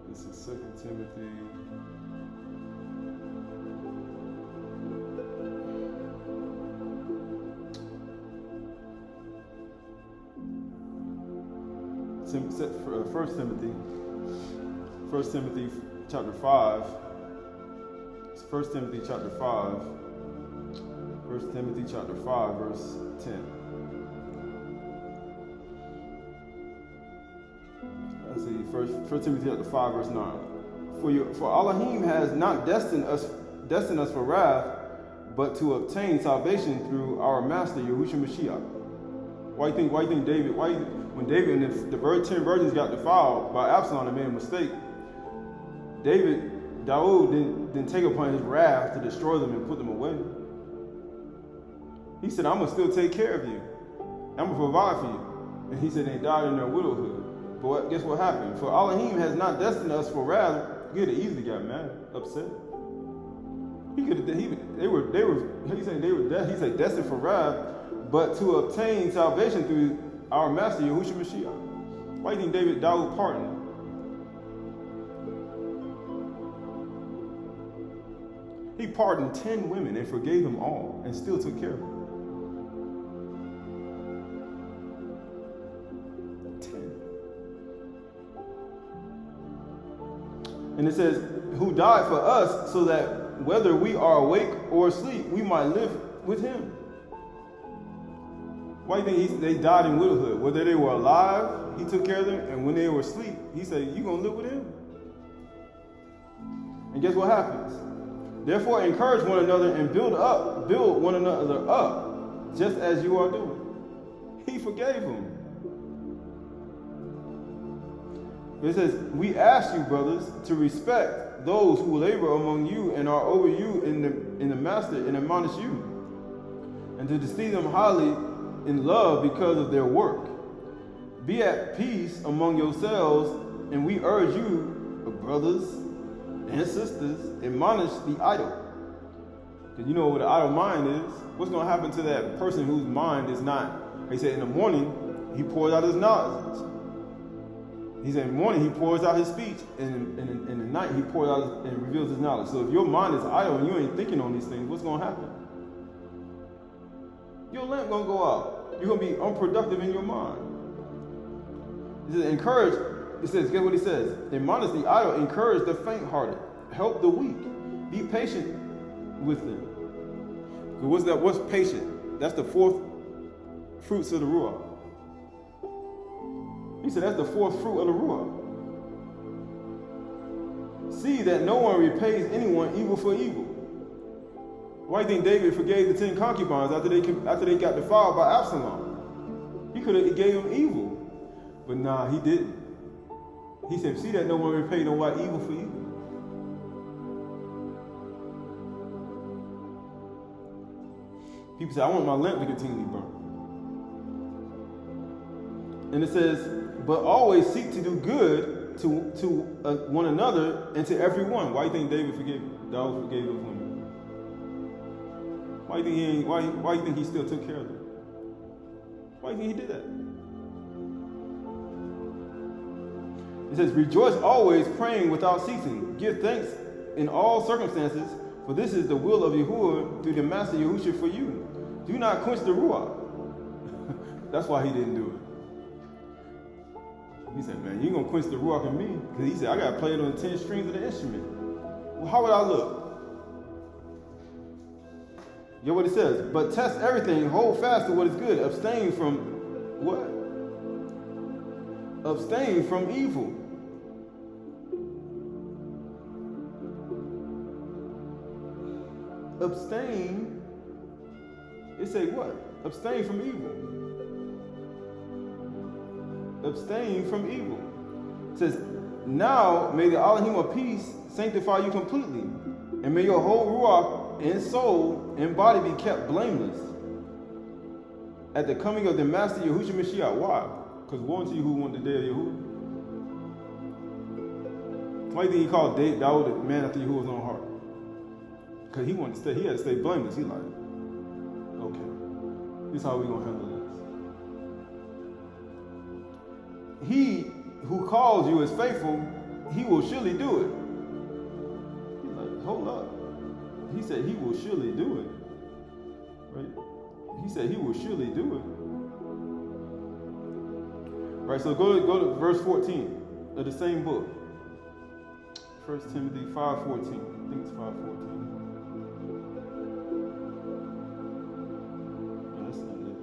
This is 2 Timothy. First Timothy chapter 5. It's 1 Timothy chapter 5. 1 Timothy chapter 5, verse 10. Let's see, 1 Timothy chapter 5, verse 9. For Elohim has not destined us for wrath, but to obtain salvation through our Master Yahushua Mashiach. Why do you think David? When David and the 10 virgins got defiled by Absalom and made a mistake, Daud didn't take upon his wrath to destroy them and put them away. He said, I'm going to still take care of you. I'm going to provide for you. And he said they died in their widowhood. But guess what happened? For Elohim has not destined us for wrath. He could have easily got mad, upset. He said destined for wrath, but to obtain salvation through our Master Yahushua Mashiach. Why do you think Daud pardoned? He pardoned 10 women and forgave them all and still took care of them. 10. And it says, who died for us so that whether we are awake or asleep, we might live with him. Why do you think they died in widowhood? Whether they were alive, he took care of them, and when they were asleep, he said, you're going to live with him. And guess what happens? Therefore, encourage one another and build one another up, just as you are doing. He forgave them. It says, we ask you, brothers, to respect those who labor among you and are over you in the master and admonish you, and to esteem them highly in love because of their work. Be at peace among yourselves, and we urge you, brothers and sisters, admonish the idle. Because you know what an idle mind is. What's going to happen to that person whose mind is not? He said in the morning, he pours out his knowledge. He said in the morning, he pours out his speech, and in the night, he pours out and reveals his knowledge. So if your mind is idle and you ain't thinking on these things, what's going to happen? Your lamp going to go out. You're going to be unproductive in your mind. He says, encourage. It says, get what he says. Admonish the idle, encourage the faint-hearted, help the weak, be patient with them. What's patient? That's the fourth fruits of the Ruach. He said that's the fourth fruit of the Ruach. See that no one repays anyone evil for evil. Why do you think David forgave the 10 concubines after they got defiled by Absalom? He could have gave them evil, but nah, he didn't. He said, see that no one repay no one evil for evil. People say, I want my lamp to continually burn. And it says, but always seek to do good to one another and to everyone. Why do you think David forgave those women? Why do you think he still took care of them? Why do you think he did that? It says, rejoice always, praying without ceasing. Give thanks in all circumstances, for this is the will of Yahuwah through the Master Yahushua for you. Do not quench the Ruach. That's why he didn't do it. He said, man, you ain't going to quench the Ruach in me. Because he said, I got to play it on the 10 strings of the instrument. Well, how would I look? You know what it says? But test everything, hold fast to what is good, abstain from what? Abstain from evil. Abstain. It say what? Abstain from evil. Abstain from evil. It says, now may the Elohim of peace sanctify you completely, and may your whole ruach and soul and body be kept blameless at the coming of the Master Yahushua Mashiach. Why? Because woe unto you who want the day of Yahuwah. Why do you think he called David the man after Yahuwah's own heart? Because he wanted to stay, he had to stay blameless. He like, okay, this is how we gonna handle this. He who calls you is faithful, he will surely do it. He's like, hold up. He said he will surely do it. Right? He said he will surely do it. Right, so go to verse 14 of the same book. 1 Timothy 5:14. I think it's 5:14. No, that's not it.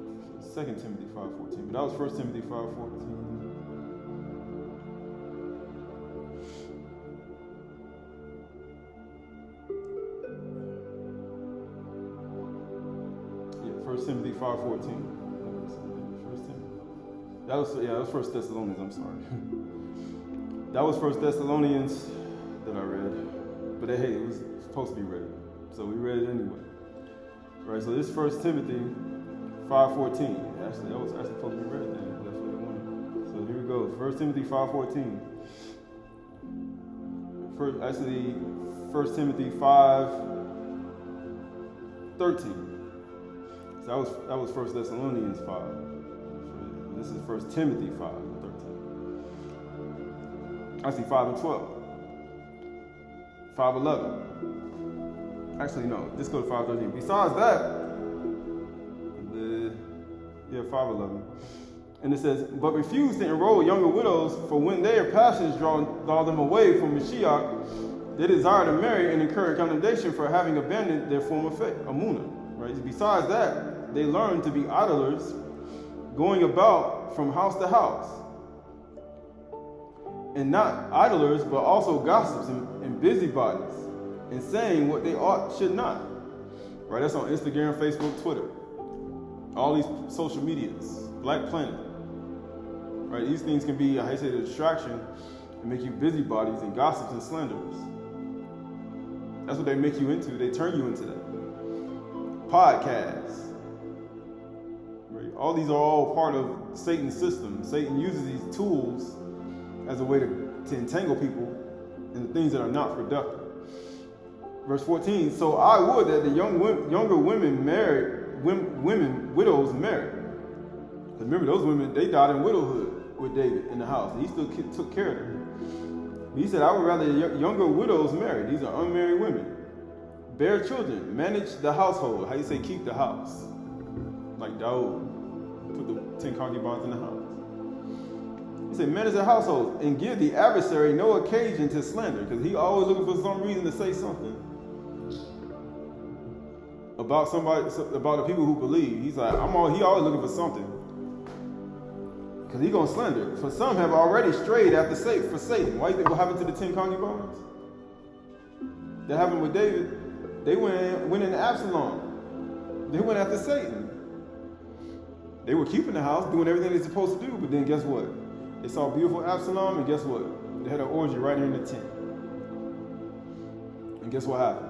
2 Timothy 5:14. But that was 1 Timothy 5:14. Yeah, 1 Timothy 5:14. That was 1 Thessalonians, I'm sorry. That was 1 Thessalonians that I read. But hey, it was supposed to be read. So we read it anyway. Right, so this is 1 Timothy 5:14. Actually, that was actually supposed to be read then. That's what it wanted. So here we go. 1 Timothy 5:14. 1 Timothy 5:13. So that was 1 Thessalonians 5. This is 1 Timothy 5:13. Actually, 5:12. 5:11. Actually, no. Just go to 5:13. Besides that, 5:11. And it says, but refuse to enroll younger widows, for when their passions draw them away from Mashiach, they desire to marry and incur condemnation for having abandoned their former faith, Amunah. Right? Besides that, they learn to be idlers, going about from house to house. And not idlers, but also gossips and busybodies, and saying what they should not. Right? That's on Instagram, Facebook, Twitter. All these social medias. Black Planet. Right? These things can be, I say, a distraction and make you busybodies and gossips and slanderers. That's what they make you into. They turn you into that. Podcasts. Right? All these are all part of Satan's system. Satan uses these tools as a way to entangle people in the things that are not productive. Verse 14, so I would that the younger women widows married. Remember, those women, they died in widowhood with David in the house. And he still took care of them. He said, I would rather younger widows marry. These are unmarried women. Bear children, manage the household. How you say keep the house? Like Daud, put the 10 concubines in the house. He said, manage the household and give the adversary no occasion to slander, because he always looking for some reason to say something about somebody, about the people who believe. He's like, he always looking for something, because he's gonna slander. For some have already strayed after Satan. Why do you think what happened to the 10 concubines? That happened with David. They went into Absalom. They went after Satan. They were keeping the house, doing everything they're supposed to do, but then guess what? They saw beautiful Absalom, and guess what? They had an orgy right here in the tent. And guess what happened?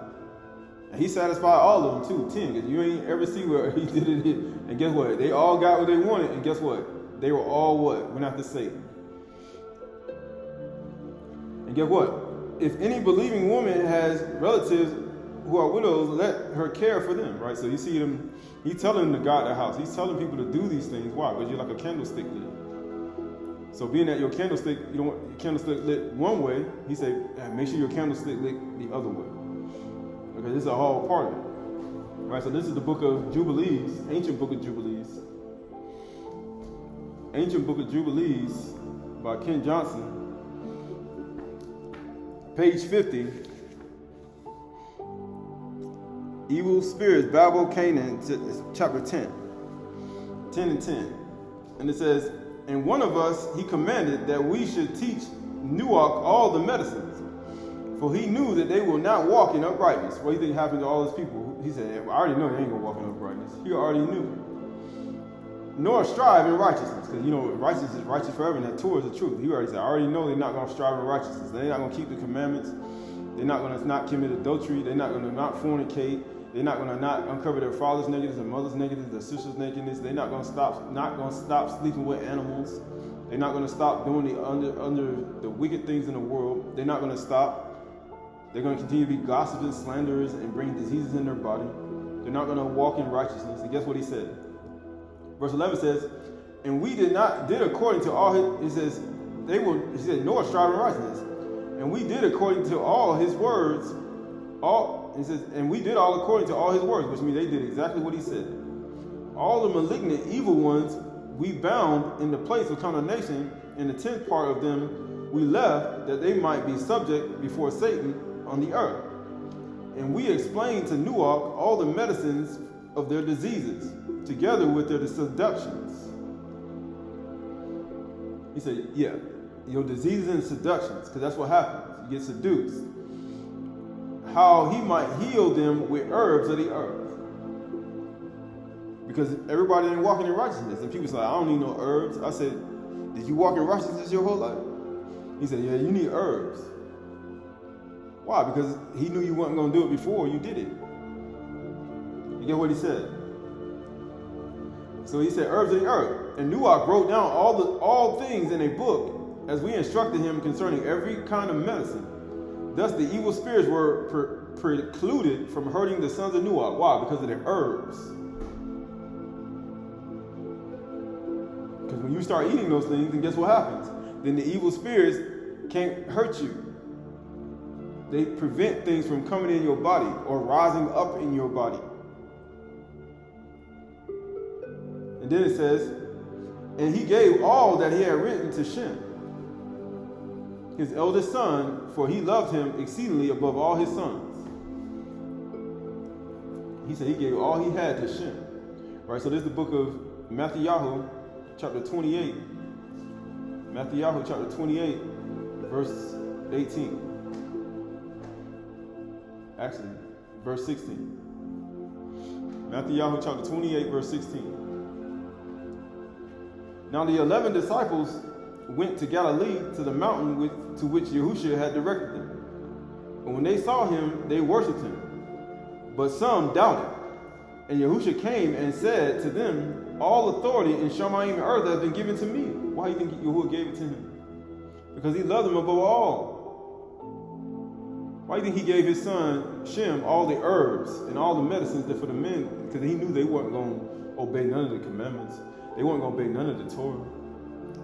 And he satisfied all of them too, 10, because you ain't ever see where he did it. And guess what? They all got what they wanted, and guess what? They were all what? Went after Satan. And guess what? If any believing woman has relatives who are widows, let her care for them, right? So you see them, he's telling them to guard their house. He's telling people to do these things. Why? Because you're like a candlestick lit. So being that your candlestick, you don't want your candlestick lit one way, he said, make sure your candlestick lit the other way. Okay, this is a whole part of it. Right, so this is the book of Jubilees, ancient book of Jubilees. Ancient book of Jubilees by Ken Johnson. Page 50. Evil spirits, Babel, Canaan, chapter 10. 10 and 10. And it says, and one of us he commanded that we should teach Nuach all the medicines, for he knew that they will not walk in uprightness. What do you think happened to all those people? He said, I already know they ain't gonna walk in uprightness. He already knew. Nor strive in righteousness, because you know righteousness is righteous forever, and that Torah is the truth. He already said, I already know they're not gonna strive in righteousness. They're not gonna keep the commandments. They're not gonna not commit adultery. They're not gonna not fornicate. They're not going to not uncover their father's nakedness, their mother's nakedness, their sister's nakedness. They're not going to stop sleeping with animals. They're not going to stop doing the under the wicked things in the world. They're not going to stop. They're going to continue to be gossipers, slanderers, and bring diseases in their body. They're not going to walk in righteousness. And guess what he said? Verse 11 says, and we did according to all his, he said, nor strive in righteousness. And we did according to all his words, he says, and we did all according to all his words, which means they did exactly what he said. All the malignant evil ones we bound in the place of condemnation, and the 10th part of them we left, that they might be subject before Satan on the earth. And we explained to Nuach all the medicines of their diseases, together with their seductions. He said, yeah, your diseases and seductions, because that's what happens. You get seduced. How he might heal them with herbs of the earth. Because everybody ain't walking in righteousness. And people say, I don't need no herbs. I said, did you walk in righteousness your whole life? He said, yeah, you need herbs. Why? Because he knew you weren't going to do it before you did it. You get what he said? So he said, herbs of the earth. And Nuach wrote down all things in a book, as we instructed him concerning every kind of medicine. Thus the evil spirits were precluded from hurting the sons of Nuach. Why? Because of the herbs. Because when you start eating those things, then guess what happens? Then the evil spirits can't hurt you. They prevent things from coming in your body or rising up in your body. And then it says, and he gave all that he had written to Shem, his eldest son, for he loved him exceedingly above all his sons. He said he gave all he had to Shem. Right, so this is the book of Matthew, chapter 28. Matthew, chapter 28, verse 18. Actually, verse 16. Matthew, chapter 28, verse 16. Now the 11 disciples went to Galilee, to the mountain to which Yahushua had directed them. And when they saw him, they worshipped him. But some doubted. And Yahushua came and said to them, all authority in Shamayim and earth has been given to me. Why do you think Yahuwah gave it to him? Because he loved him above all. Why do you think he gave his son Shem all the herbs and all the medicines that for the men? Because he knew they weren't going to obey none of the commandments. They weren't going to obey none of the Torah.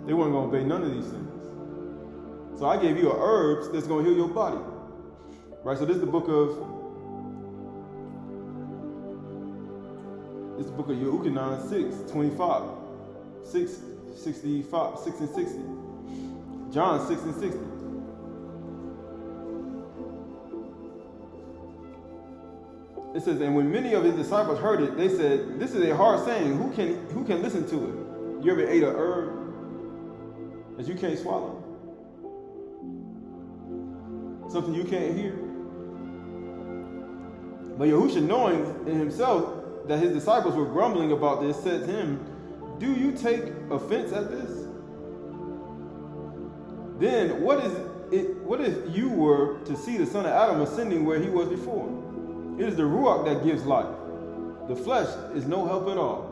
They weren't going to obey none of these things. So I gave you a herbs that's going to heal your body. Right, so this is the book of Yochanan 6, 25, 6, 65, 6 and 60. John 6 and 60. It says, and when many of his disciples heard it, they said, this is a hard saying. Who can listen to it? You ever ate a herb that you can't swallow? Something you can't hear? But Yahushua, knowing in himself that his disciples were grumbling about this, said to him, do you take offense at this? Then what if you were to see the son of Adam ascending where he was before? It is the Ruach that gives life. The flesh is no help at all.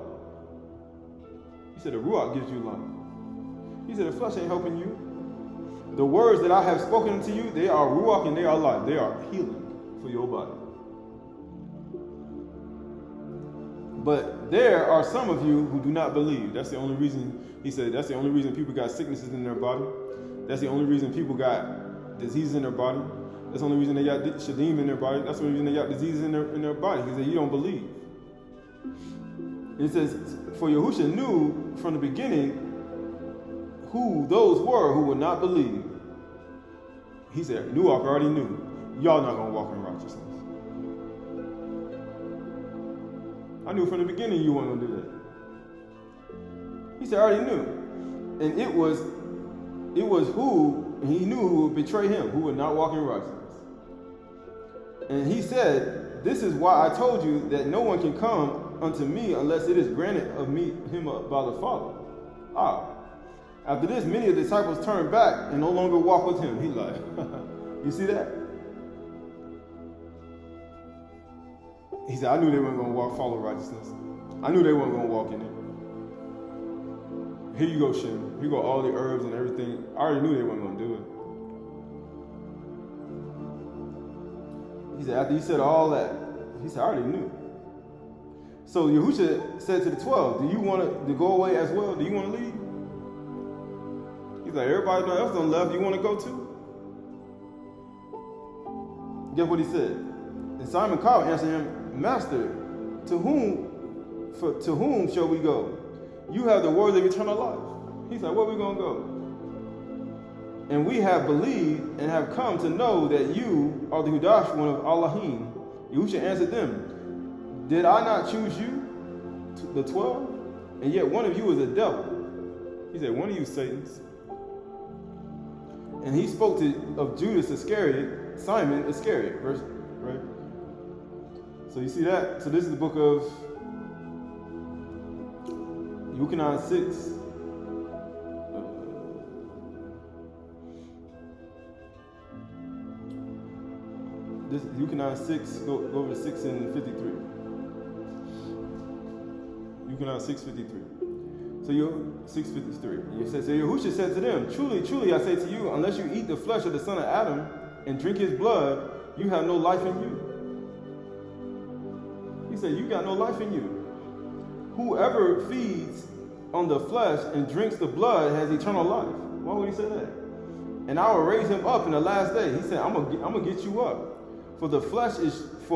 He said the Ruach gives you life. He said the flesh ain't helping you. The words that I have spoken to you, they are Ruach and they are life. They are healing for your body. But there are some of you who do not believe. That's the only reason, he said, that's the only reason people got sicknesses in their body. That's the only reason people got diseases in their body. That's the only reason they got shadim in their body. That's the only reason they got diseases in their body. He said, you don't believe. And it says, for Yahushua knew from the beginning who those were who would not believe. He said, Nuach already knew. Y'all not going to walk in righteousness. I knew from the beginning you weren't going to do that. He said, I already knew. And it was who, he knew who would betray him, who would not walk in righteousness. And he said, this is why I told you that no one can come unto me unless it is granted of him by the Father. After this, many of the disciples turned back and no longer walked with him. He like, you see that? He said, I knew they weren't going to follow righteousness. I knew they weren't going to walk in it. Here you go, Shem. Here you go, all the herbs and everything. I already knew they weren't going to do it. He said, after he said all that, he said, I already knew. So Yahushua said to the 12, do you want to go away as well? Do you want to leave? He's like, everybody else done left. You want to go too? Guess what he said? And Simon Cowell answered him, Master, to whom shall we go? You have the words of eternal life. He's like, where are we going to go? And we have believed and have come to know that you are the Hudash one of Elohim. Yahushua answered them, did I not choose you, the 12? And yet one of you is a devil. He said, one of you Satans. And he spoke of Judas Iscariot, Simon Iscariot, verse, right? So you see that? So this is the book of Yochanan 6. This Yochanan 6, go over to 6 and 53. Yochanan 6:53. So you 6:53. It says, so Yahushua said to them, truly, truly, I say to you, unless you eat the flesh of the son of Adam and drink his blood, you have no life in you. He said, you got no life in you. Whoever feeds on the flesh and drinks the blood has eternal life. Why would he say that? And I will raise him up in the last day. He said, I'm gonna get you up. For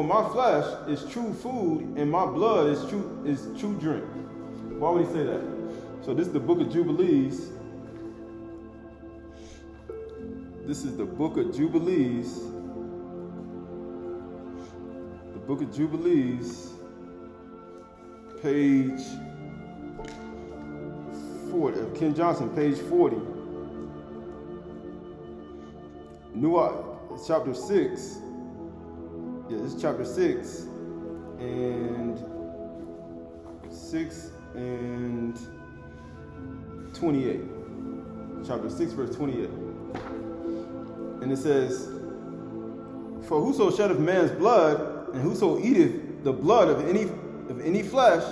my flesh is true food, and my blood is true drink. Why would he say that? So this is the book of Jubilees. This is the book of Jubilees. The book of Jubilees, page 40. Ken Johnson, page 40. Chapter 6. Yeah, this is chapter 6 and 28. Chapter 6, verse 28. And it says, for whoso sheddeth man's blood, and whoso eateth the blood of any flesh,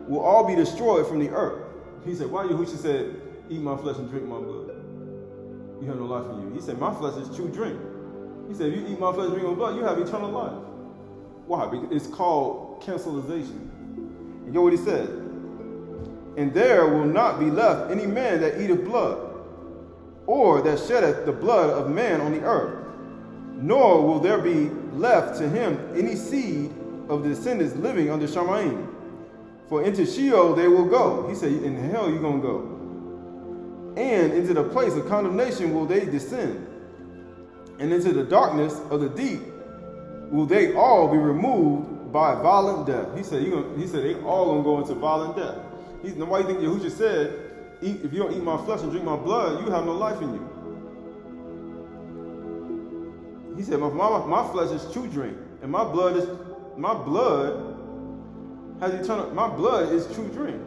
will all be destroyed from the earth. He said, why Yahushua said, eat my flesh and drink my blood? You have no life in you. He said, my flesh is true drink. He said, if you eat my flesh and drink my blood, you have eternal life. Why? Because it's called cancelization. And you know what he said? And there will not be left any man that eateth blood, or that sheddeth the blood of man on the earth, nor will there be left to him any seed of the descendants living under Shamayim. For into Sheol they will go. He said, in hell you're going to go. And into the place of condemnation will they descend. And into the darkness of the deep will they all be removed by violent death. He said, they all going to go into violent death. Why do you think Yahushua said, if you don't eat my flesh and drink my blood, you have no life in you? He said, my flesh is true drink, and my blood is true drink.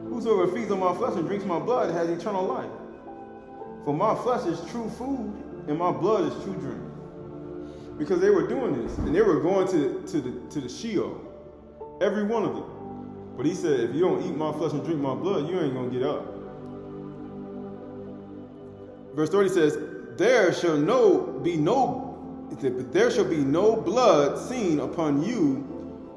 Whosoever feeds on my flesh and drinks my blood has eternal life. For my flesh is true food, and my blood is true drink. Because they were doing this, and they were going to the Sheol, every one of them. But he said, if you don't eat my flesh and drink my blood, you ain't going to get up. Verse 30 says, there shall be no blood seen upon you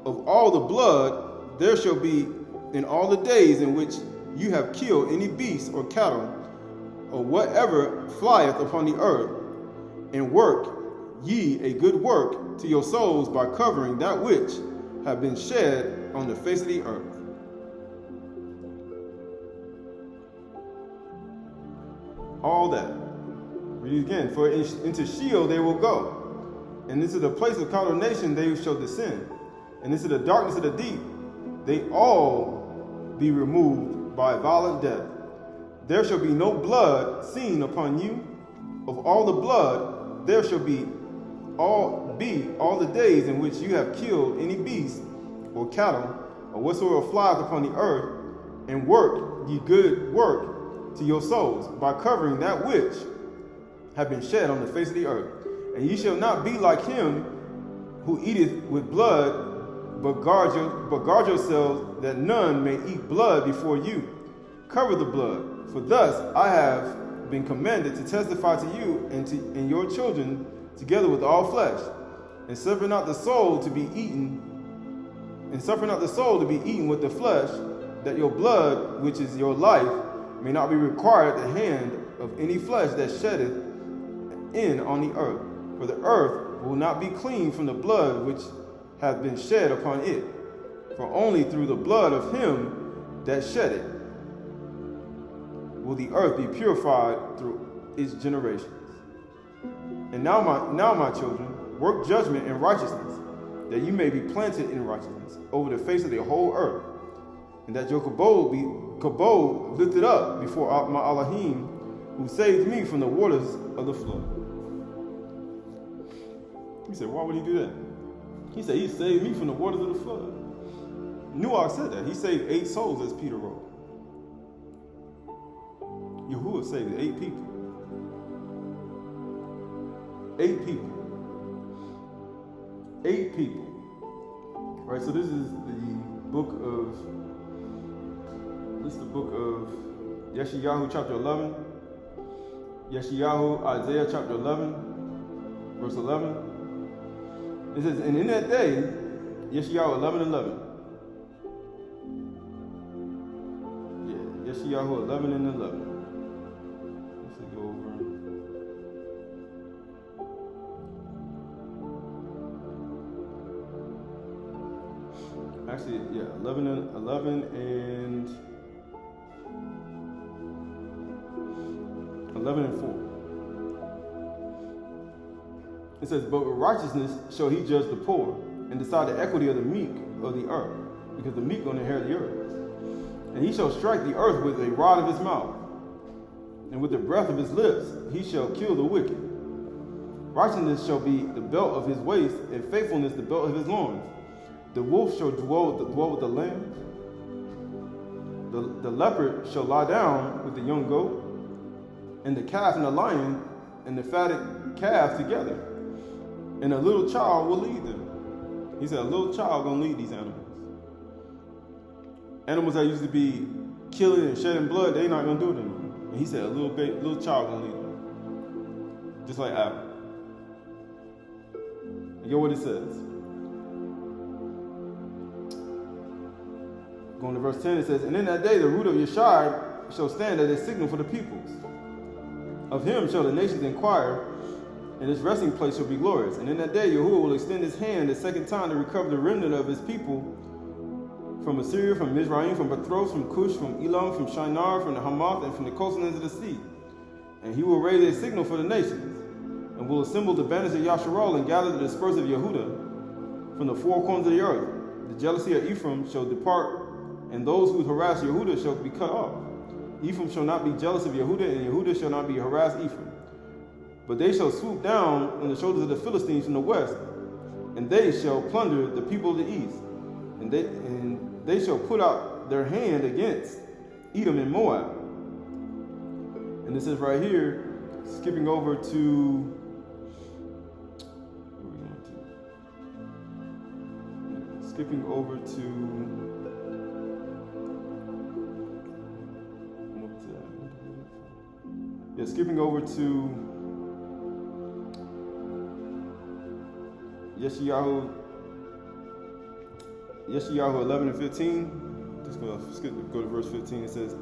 of all the blood there shall be in all the days in which you have killed any beast or cattle, or whatever flieth upon the earth, and work ye a good work to your souls by covering that which have been shed on the face of the earth. All that. Read it again. For into Sheol they will go, and into the place of condemnation they shall descend, and into the darkness of the deep they all be removed by violent death. There shall be no blood seen upon you. Of all the blood there shall be all the days in which you have killed any beast or cattle, or whatsoever flieth upon the earth, and work ye good work to your souls by covering that which have been shed on the face of the earth. And ye shall not be like him who eateth with blood, but guard yourselves that none may eat blood before you. Cover the blood, for thus I have been commanded to testify to you and your children together with all flesh, and suffer not the soul to be eaten with the flesh, that your blood, which is your life, may not be required at the hand of any flesh that sheddeth in on the earth. For the earth will not be clean from the blood which hath been shed upon it, for only through the blood of him that shed it will the earth be purified through its generations. And now my children, work judgment and righteousness, that you may be planted in righteousness over the face of the whole earth, and that your kabod be lifted up before my Elohim, who saved me from the waters of the flood. He said, why would he do that? He said, he saved me from the waters of the flood. Noah said that. He saved 8 souls, as Peter wrote. Yahuwah saved 8 people. 8 people. 8 people. Right, so this is the book of Yeshayahu chapter 11. Isaiah chapter 11, verse 11. It says, and in that day, Yeshayahu 11:11. Yeah, Yeshayahu 11:11. Let's go over. Actually, yeah, 11 and 4. It says, but with righteousness shall he judge the poor, and decide the equity of the meek of the earth, because the meek will inherit the earth. And he shall strike the earth with a rod of his mouth, and with the breath of his lips he shall kill the wicked. Righteousness shall be the belt of his waist, and faithfulness the belt of his loins. The wolf shall dwell with the lamb. The leopard shall lie down with the young goat, and the calf and the lion and the fatted calf together. And a little child will lead them. He said, a little child gonna lead these animals. Animals that used to be killing and shedding blood, they're not going to do it anymore. And he said a little child going to lead them. Just like Ahal. And get what it says. Going to verse 10, it says, and in that day the root of Yeshai shall stand as a signal for the peoples. Of him shall the nations inquire, and his resting place shall be glorious. And in that day Yahuwah will extend his hand a second time to recover the remnant of his people from Assyria, from Mizraim, from Bathros, from Cush, from Elam, from Shinar, from the Hamath, and from the coastlands of the sea. And he will raise a signal for the nations, and will assemble the banners of Yasharal, and gather the dispersed of Yehudah from the four corners of the earth. The jealousy of Ephraim shall depart, and those who harass Yehudah shall be cut off. Ephraim shall not be jealous of Yehudah, and Yehudah shall not be harassed Ephraim. But they shall swoop down on the shoulders of the Philistines from the west, and they shall plunder the people of the east. And they shall put out their hand against Edom and Moab. And this is right here, skipping over to, where are we going to? Skipping over to, skipping over to Yeshayahu 11 and 15. Just go to verse 15. It says,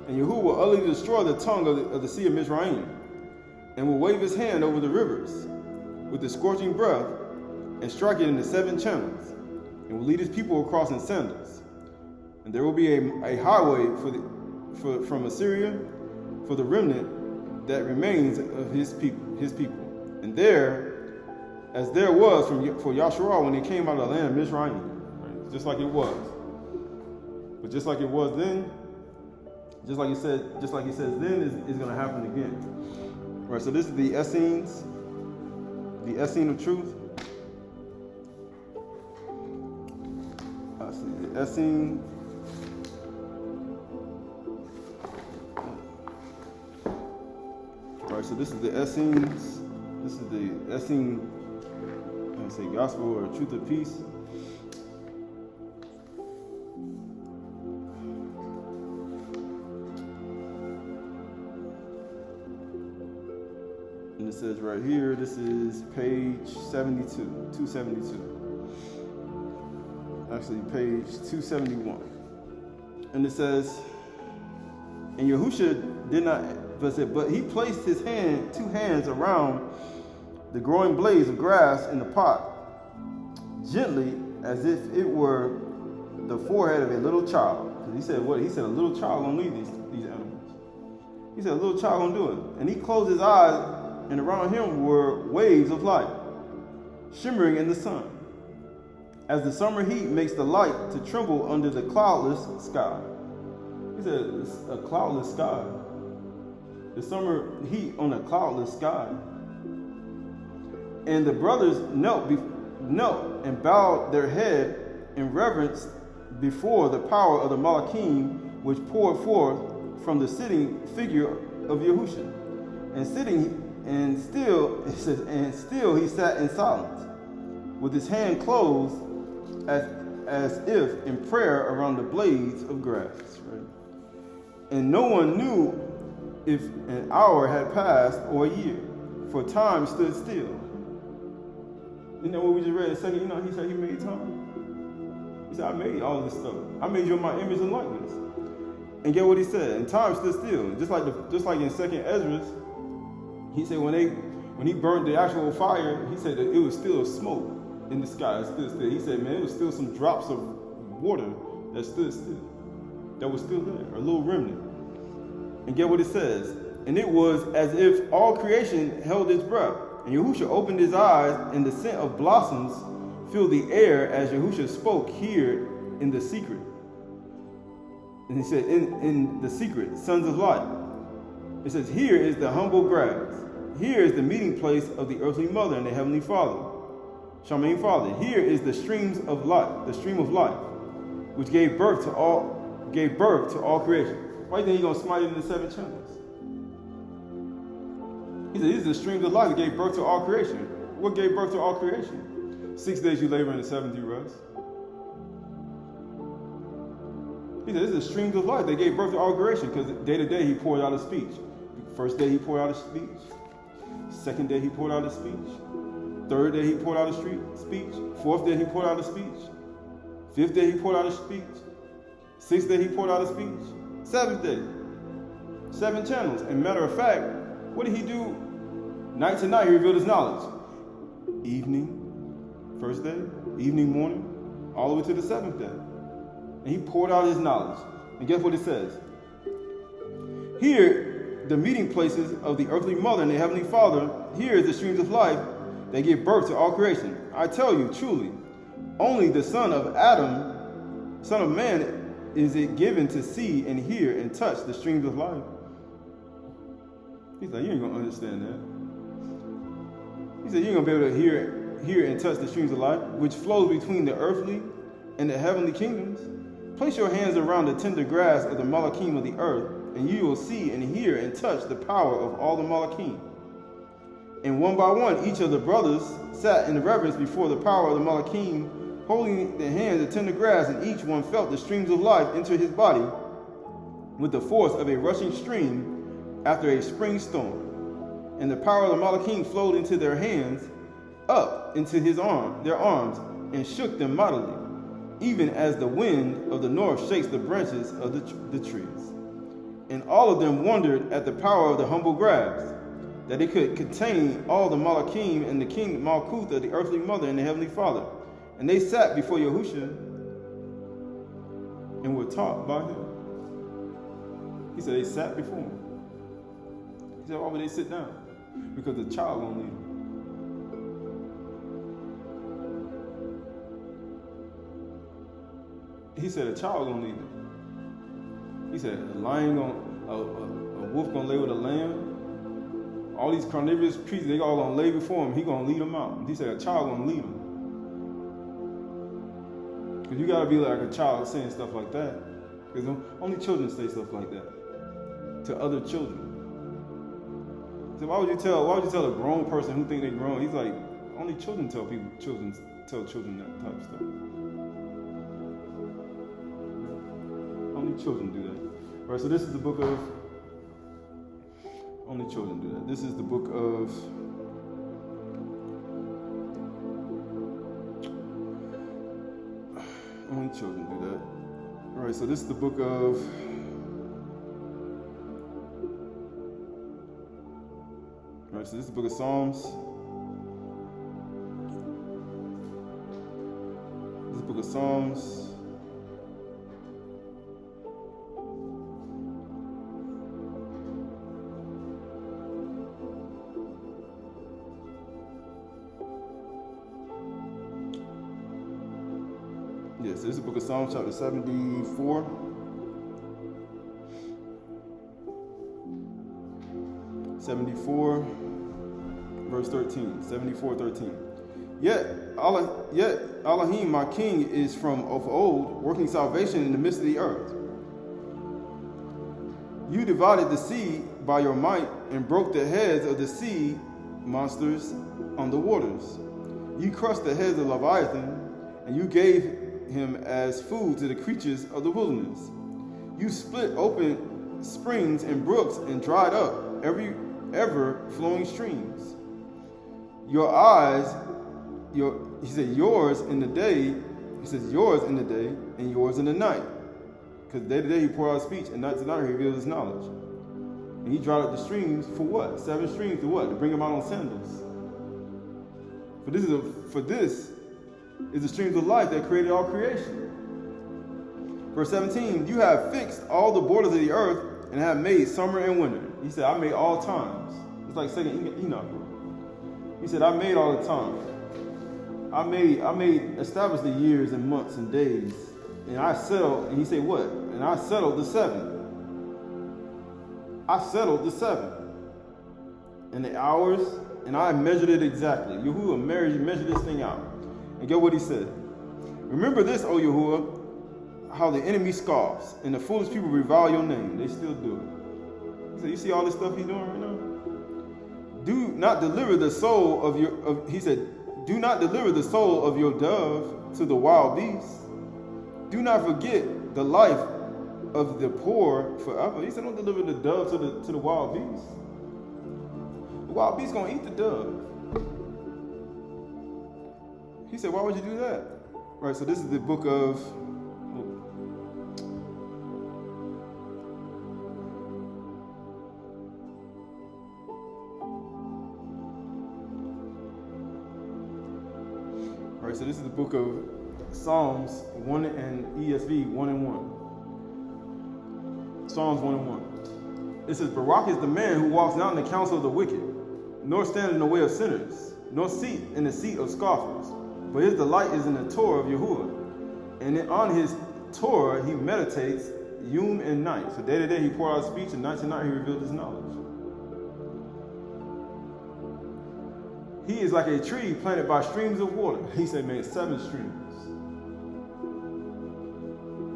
and Yahuwah will utterly destroy the tongue of the sea of Mizraim, and will wave his hand over the rivers with the scorching breath, and strike it into 7 channels, and will lead his people across in sandals. And there will be a highway from Assyria for the remnant that remains of his people. And there, as there was for Yasharal when he came out of the land of Mizraim, right? Just like it was. But just like it was then, just like he says then, is going to happen again. Right. So this is the Essenes, the Essene of truth. I see the Essene. All right, so this is the Essenes. This is the Essene, I say gospel or truth of peace. And it says right here, this is page 72, 272. Actually, page 271. And it says, and Yahusha did not, but he placed his two hands around the growing blades of grass in the pot, gently, as if it were the forehead of a little child. Because he said what? He said a little child gonna lead these animals. He said a little child gonna do it. And he closed his eyes, and around him were waves of light, shimmering in the sun, as the summer heat makes the light to tremble under the cloudless sky. He said it's a cloudless sky. The summer heat on a cloudless sky. And the brothers knelt and bowed their head in reverence before the power of the Malachim, which poured forth from the sitting figure of Yahusha. And still he sat in silence, with his hand closed as if in prayer around the blades of grass. Right? And no one knew if an hour had passed or a year, for time stood still. You know what we just read in second, he said he made time. He said, I made all this stuff. I made you in my image and likeness. And get what he said, and time stood still. Just like in second Ezra, he said when he burned the actual fire, he said that it was still smoke in the sky. It stood still. He said, man, it was still some drops of water that stood still, that was still there, a little remnant. And get what it says. And it was as if all creation held its breath. And Yahusha opened his eyes, and the scent of blossoms filled the air as Yahusha spoke here in the secret. And he said, in the secret, sons of light. It says, here is the humble grass. Here is the meeting place of the earthly mother and the heavenly father, Shamaim Father. Here is the streams of life, the stream of life, which gave birth to all creation. Why do you think he's going to smite it in the 7 channels? He said, these are the streams of life that gave birth to all creation. What gave birth to all creation? 6 days you labor and the 7th you rest. He said, this is streams of life. They gave birth to all creation because day to day he poured out his speech. First day he poured out his speech. Second day he poured out his speech. Third day he poured out his speech. Fourth day he poured out his speech. Fifth day he poured out his speech. Sixth day he poured out his speech. Seventh day. 7 channels. And matter of fact, what did he do? Night to night he revealed his knowledge. Evening, first day, evening, morning, all the way to the 7th day. And he poured out his knowledge. And guess what it says? Here, the meeting places of the earthly mother and the heavenly father, here is the streams of life that give birth to all creation. I tell you, truly, only the son of Adam, son of man, is it given to see and hear and touch the streams of life. He's like, you ain't going to understand that. He said, you ain't going to be able to hear and touch the streams of life, which flows between the earthly and the heavenly kingdoms. Place your hands around the tender grass of the Malachim of the earth, and you will see and hear and touch the power of all the Malachim. And one by one, each of the brothers sat in reverence before the power of the Malachim, holding the hands of tender grass, and each one felt the streams of life enter his body with the force of a rushing stream after a spring storm. And the power of the Malachim flowed into their hands, up into their arms, and shook them mightily, even as the wind of the north shakes the branches of the trees. And all of them wondered at the power of the humble grass, that it could contain all the Malachim and the king Malkuth of the earthly mother and the heavenly father. And they sat before Yahusha and were taught by him. He said they sat before him. He said, why would they sit down? Because the child won't lead them. He said a child gonna lead them. He said a wolf gonna lay with a lamb. All these carnivorous creatures, they all gonna lay before him. He gonna lead them out. He said a child gonna lead them. Because you gotta be like a child saying stuff like that. Because only children say stuff like that to other children. So why would you tell a grown person who think they're grown? He's like, only children tell children that type of stuff. Only children do that. All right, so this is the book of, only children do that. This is the book of, only children do that. All right, so this is the book of, all right, so this is the book of Psalms. This is the book of Psalms. Yes, this is the book of Psalms, chapter 74. Verse 13. 74:13. Yet Elohim, my king, is from of old, working salvation in the midst of the earth. You divided the sea by your might and broke the heads of the sea monsters on the waters. You crushed the heads of Leviathan, and you gave him as food to the creatures of the wilderness. You split open springs and brooks and dried up every ever-flowing streams. Your eyes, he said, yours in the day, he says, yours in the day and yours in the night. Because day to day he poured out speech, and night to night he revealed his knowledge. And he dried up the streams for what? 7 streams for what? To bring them out on sandals. For this is the streams of life that created all creation. Verse 17, you have fixed all the borders of the earth and have made summer and winter. He said, I made all times. It's like second Enoch. He said, I made all the time. I established the years and months and days. And I settled, and he said, what? And I settled the 7. I settled the 7. And the hours, and I measured it exactly. Yahuwah measured this thing out. And get what he said. Remember this, O Yahuwah, how the enemy scoffs, and the foolish people revile your name. They still do it. He said, you see all this stuff he's doing right now? Do not deliver the soul of your, he said, do not deliver the soul of your dove to the wild beasts. Do not forget the life of the poor forever. He said, don't deliver the dove to the wild beasts. The wild beast gonna eat the dove. He said, why would you do that? Right, so this is the book of so this is the book of Psalms 1 and ESV 1 and 1. Psalms 1 and 1. It says, Barak is the man who walks not in the counsel of the wicked, nor stand in the way of sinners, nor seat in the seat of scoffers. But his delight is in the Torah of Yahuwah. And on his Torah he meditates yom and night. So day to day he poured out speech, and night to night he revealed his knowledge. He is like a tree planted by streams of water. He said, man, 7 streams.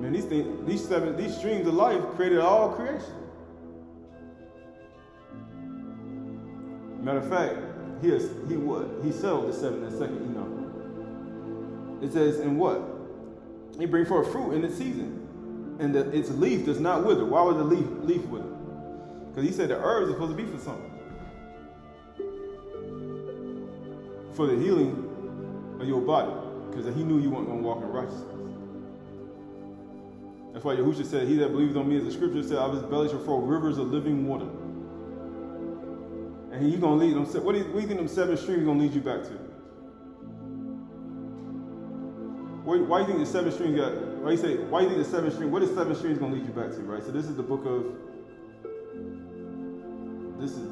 Man, these streams of life created all creation. Matter of fact, he settled the 7 in 2nd Enoch. It says, in what? He bring forth fruit in its season, and that its leaf does not wither. Why would the leaf wither? Because he said the herbs are supposed to be for something. For the healing of your body, because he knew you weren't going to walk in righteousness. That's why Yahushua said, he that believes on me, as the scripture said, out of his belly shall flow rivers of living water. And he's going to lead them. What do you think them 7 streams going to lead you back to? Why do you think the 7 streams why do you think the 7 streams, what is 7 streams going to lead you back to, right? So this is the book of This is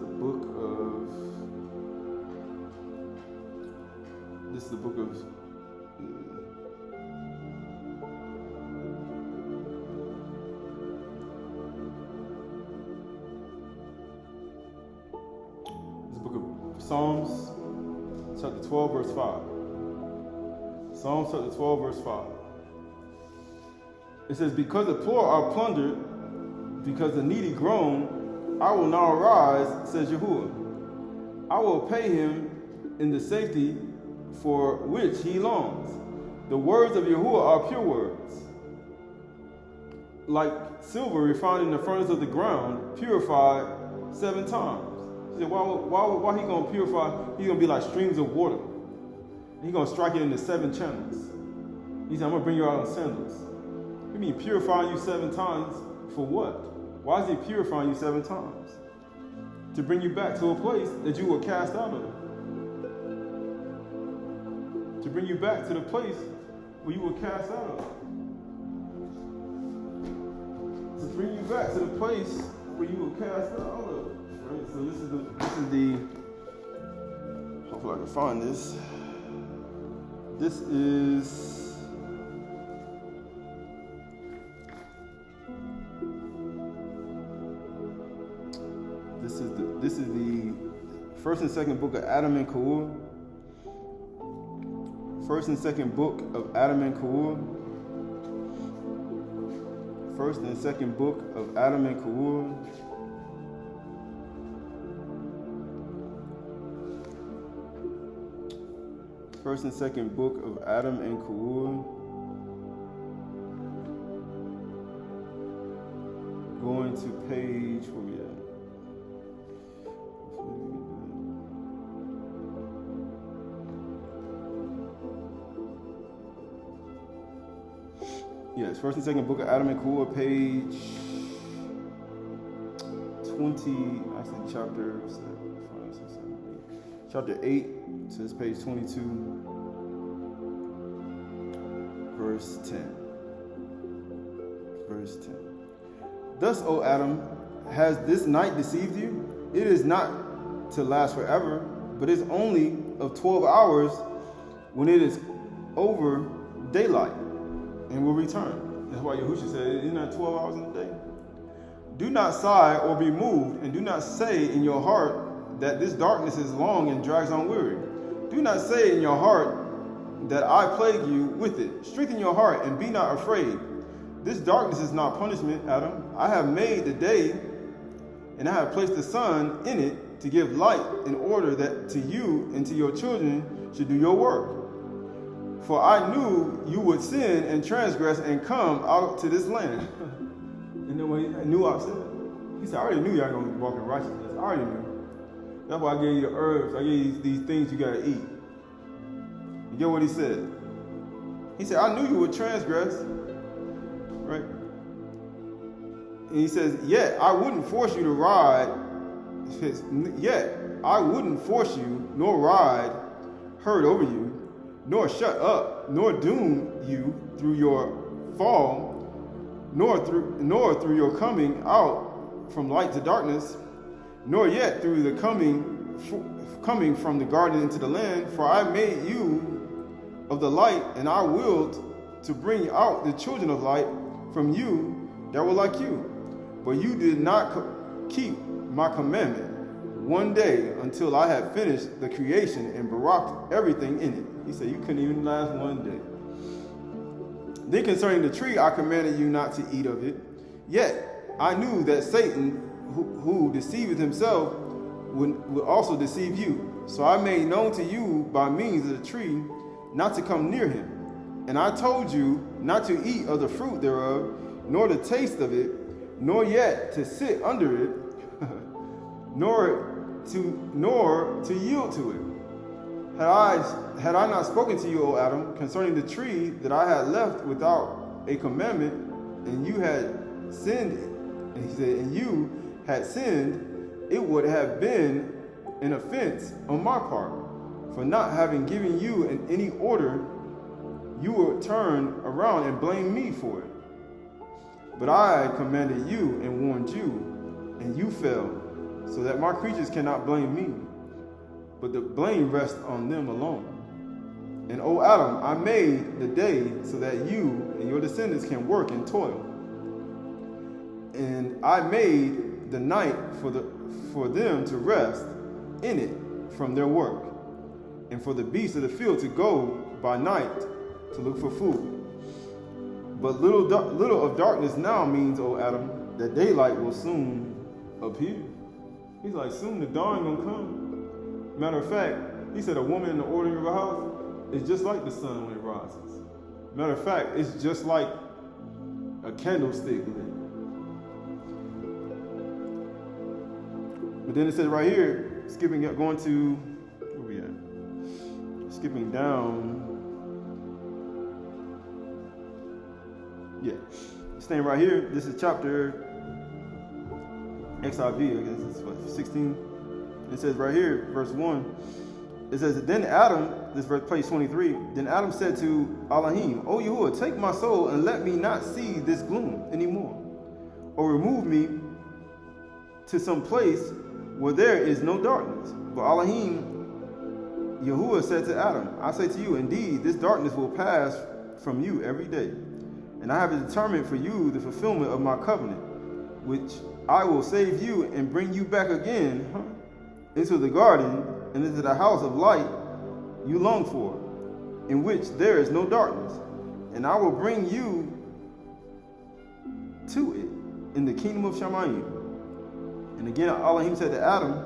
the book of Psalms, chapter 12, verse 5. Psalms chapter 12, verse 5. It says, because the poor are plundered, because the needy groan, I will now arise, says Yahuwah. I will pay him in the safety for which he longs. The words of Yahuwah are pure words, like silver refined in the furnace of the ground, purified 7 times. He said, why he going to purify? He's going to be like streams of water. He's going to strike it into 7 channels. He said, I'm going to bring you out on sandals. You mean purifying you 7 times for what? Why is he purifying you 7 times? To bring you back to a place that you were cast out of. To bring you back to the place where you were cast out of. To bring you back to the place where you were cast out of. Right? So this is the hopefully I can find this. This is the first and second book of Adam and Kaur. First and second book of Adam and Kaur. First and second book of Adam and Kaur. First and second book of Adam and Kaur. Going to page, where we at? Yes, first and second book of Adam and Kaur, page 20, actually chapter 8, so it's page 22, verse 10. Verse 10. Thus, O Adam, has this night deceived you? It is not to last forever, but is only of 12 hours when it is over daylight, and will return. That's why Yahushua said, isn't that 12 hours in a day? Do not sigh or be moved, and do not say in your heart that this darkness is long and drags on weary. Do not say in your heart that I plague you with it. Strengthen your heart and be not afraid. This darkness is not punishment, Adam. I have made the day, and I have placed the sun in it to give light, in order that to you and to your children should do your work. For I knew you would sin and transgress and come out to this land. know what I knew I said? He said, I already knew y'all going to walk in righteousness. I already knew. That's why I gave you the herbs. I gave you these things you got to eat. You get what he said? He said, I knew you would transgress. Right? And he says, yet I wouldn't force you to ride. Yet I wouldn't force you, nor ride herd over you, nor shut up, nor doom you through your fall, nor through your coming out from light to darkness, nor yet through the coming from the garden into the land. For I made you of the light, and I willed to bring out the children of light from you that were like you. But you did not keep my commandment one day until I had finished the creation and baraked everything in it. He said you couldn't even last one day. Then concerning the tree, I commanded you not to eat of it. Yet I knew that Satan, who deceiveth himself, would also deceive you. So I made known to you by means of the tree not to come near him. And I told you not to eat of the fruit thereof, nor the taste of it, nor yet to sit under it, nor to yield to it. Had I not spoken to you, O Adam, concerning the tree that I had left without a commandment, and you had sinned, and he said, and you had sinned, it would have been an offense on my part. For not having given you in any order, you would turn around and blame me for it. But I commanded you and warned you, and you fell, so that my creatures cannot blame me, but the blame rests on them alone. And O Adam, I made the day so that you and your descendants can work and toil. And I made the night for them to rest in it from their work, and for the beasts of the field to go by night to look for food. But little of darkness now means, O Adam, that daylight will soon appear. He's like, soon the dawn gonna come. Matter of fact, he said a woman in the ordering of a house is just like the sun when it rises. Matter of fact, it's just like a candlestick lit. But then it says right here, going to, where we at? Skipping down. Yeah, staying right here. This is chapter XIV, I guess it's what, 16. It says right here, verse 1. It says, then Adam, this verse, page 23. Then Adam said to Elohim, O Yahuwah, take my soul and let me not see this gloom anymore, or remove me to some place where there is no darkness. But Elohim, Yahuwah said to Adam, I say to you, indeed, this darkness will pass from you every day. And I have determined for you the fulfillment of my covenant, which I will save you and bring you back again into the garden and into the house of light you long for, in which there is no darkness. And I will bring you to it in the kingdom of Shamayim. And again, Elohim said to Adam,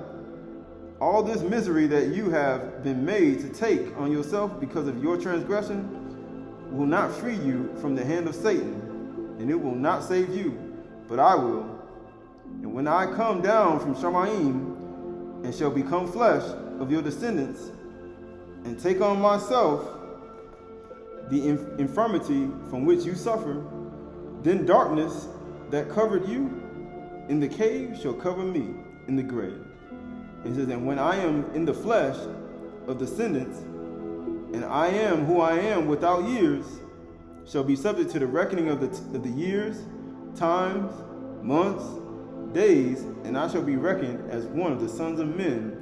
all this misery that you have been made to take on yourself because of your transgression will not free you from the hand of Satan, and it will not save you, but I will. And when I come down from Shamayim, and shall become flesh of your descendants, and take on myself the infirmity from which you suffer, then darkness that covered you in the cave shall cover me in the grave. It says, and when I am in the flesh of descendants, and I am who I am without years, shall be subject to the reckoning of the years, times, months, days, and I shall be reckoned as one of the sons of men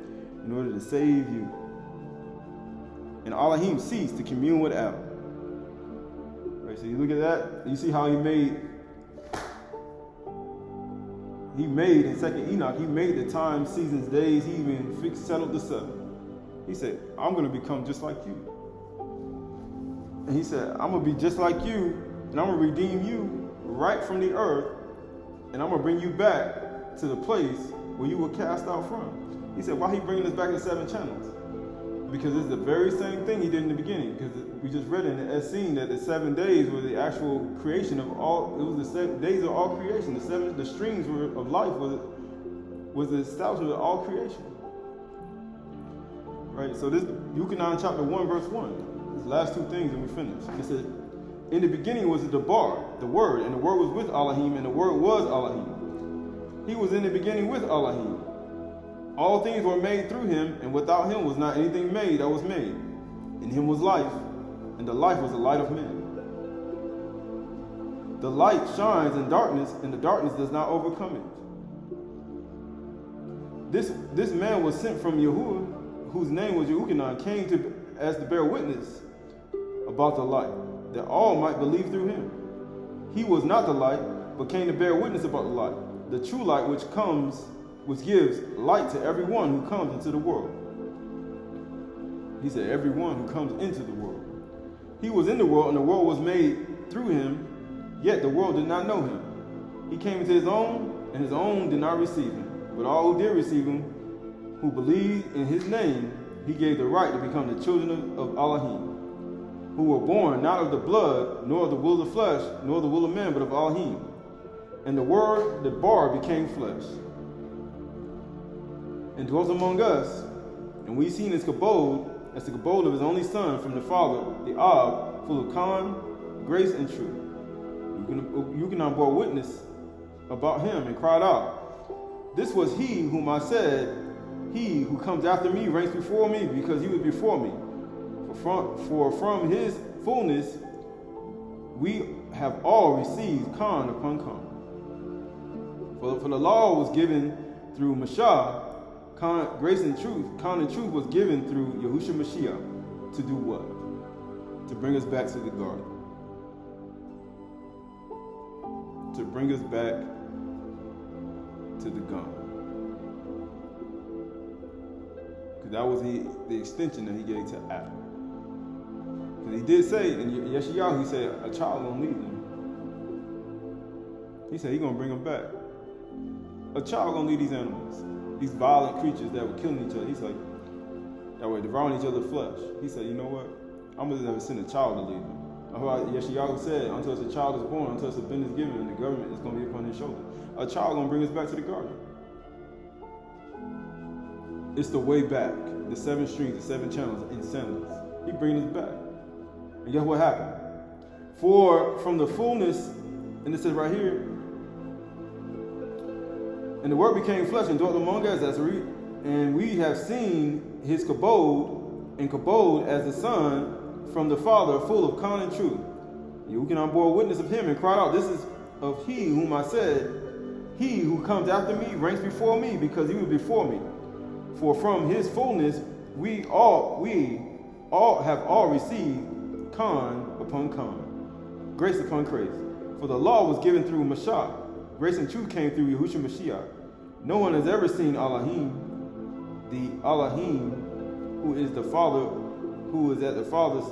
in order to save you. And Elohim ceased to commune with Adam. Right, so you look at that, you see how he made in 2nd Enoch, he made the time, seasons, days, he even settled the seven. He said, I'm going to become just like you. And he said, I'm going to be just like you, and I'm going to redeem you right from the earth, and I'm going to bring you back to the place where you were cast out from. He said, why he bringing us back in 7 channels? Because it's the very same thing he did in the beginning. Because we just read in the scene that the 7 days were the actual creation of all. It was the 7 days of all creation. The streams of life was the establishment of all creation. Right. So this Yuchanan chapter 1 verse 1. These last 2 things, and we finish. It says, "In the beginning was the Bar, the Word, and the Word was with Elohim, and the Word was Elohim. He was in the beginning with Elohim. All things were made through him, and without him was not anything made that was made. In him was life, and the life was the light of men. The light shines in darkness, and the darkness does not overcome it." This man was sent from Yahuwah, whose name was Yehukanan, came to as to bear witness about the light, that all might believe through him. He was not the light, but came to bear witness about the light, the true light which gives light to everyone who comes into the world. He said, everyone who comes into the world. He was in the world, and the world was made through him, yet the world did not know him. He came into his own, and his own did not receive him. But all who did receive him, who believed in his name, he gave the right to become the children of Elohim, who were born not of the blood, nor of the will of the flesh, nor the will of man, but of Elohim. And the Word, the Bar, became flesh, and dwelt among us, and we seen his kabod as the kabod of his only Son from the Father, the Ab, full of grace and truth. Yuchanan bore witness about him and cried out, "This was he whom I said, he who comes after me ranks before me, because he was before me. For from his fullness we have all received Khan upon Khan. For the law was given through Mashah, grace and truth. Khan and truth was given through Yahushua Mashiach to do what? To bring us back to the garden. To bring us back to the garden. Because that was the extension that he gave to Adam. Because he did say, in Yeshayahu, he said, a child gonna lead them. He said he's gonna bring them back. A child gonna lead these animals. These violent creatures that were killing each other. He's like, that were devouring each other's flesh. He said, you know what? I'm gonna never send a child to lead them. Yeshayahu said, until a child is born, until a bin is given, and the government is gonna be upon his shoulder. A child gonna bring us back to the garden. It's the way back. The 7 strings, the 7 channels in sandals. He brings us back. And guess what happened? For from the fullness, and it says right here, and the Word became flesh and dwelt among us, and we have seen his kabod, and kabod as the Son from the Father, full of Khan and truth. You can bore witness of him and cried out, "This is of he whom I said, he who comes after me ranks before me, because he was before me. For from his fullness we all have all received Khan upon Khan, grace upon grace. For the law was given through Mashah, grace and truth came through Yahushua Mashiach. No one has ever seen Elohim, the Elohim who is the Father, who is at the Father's.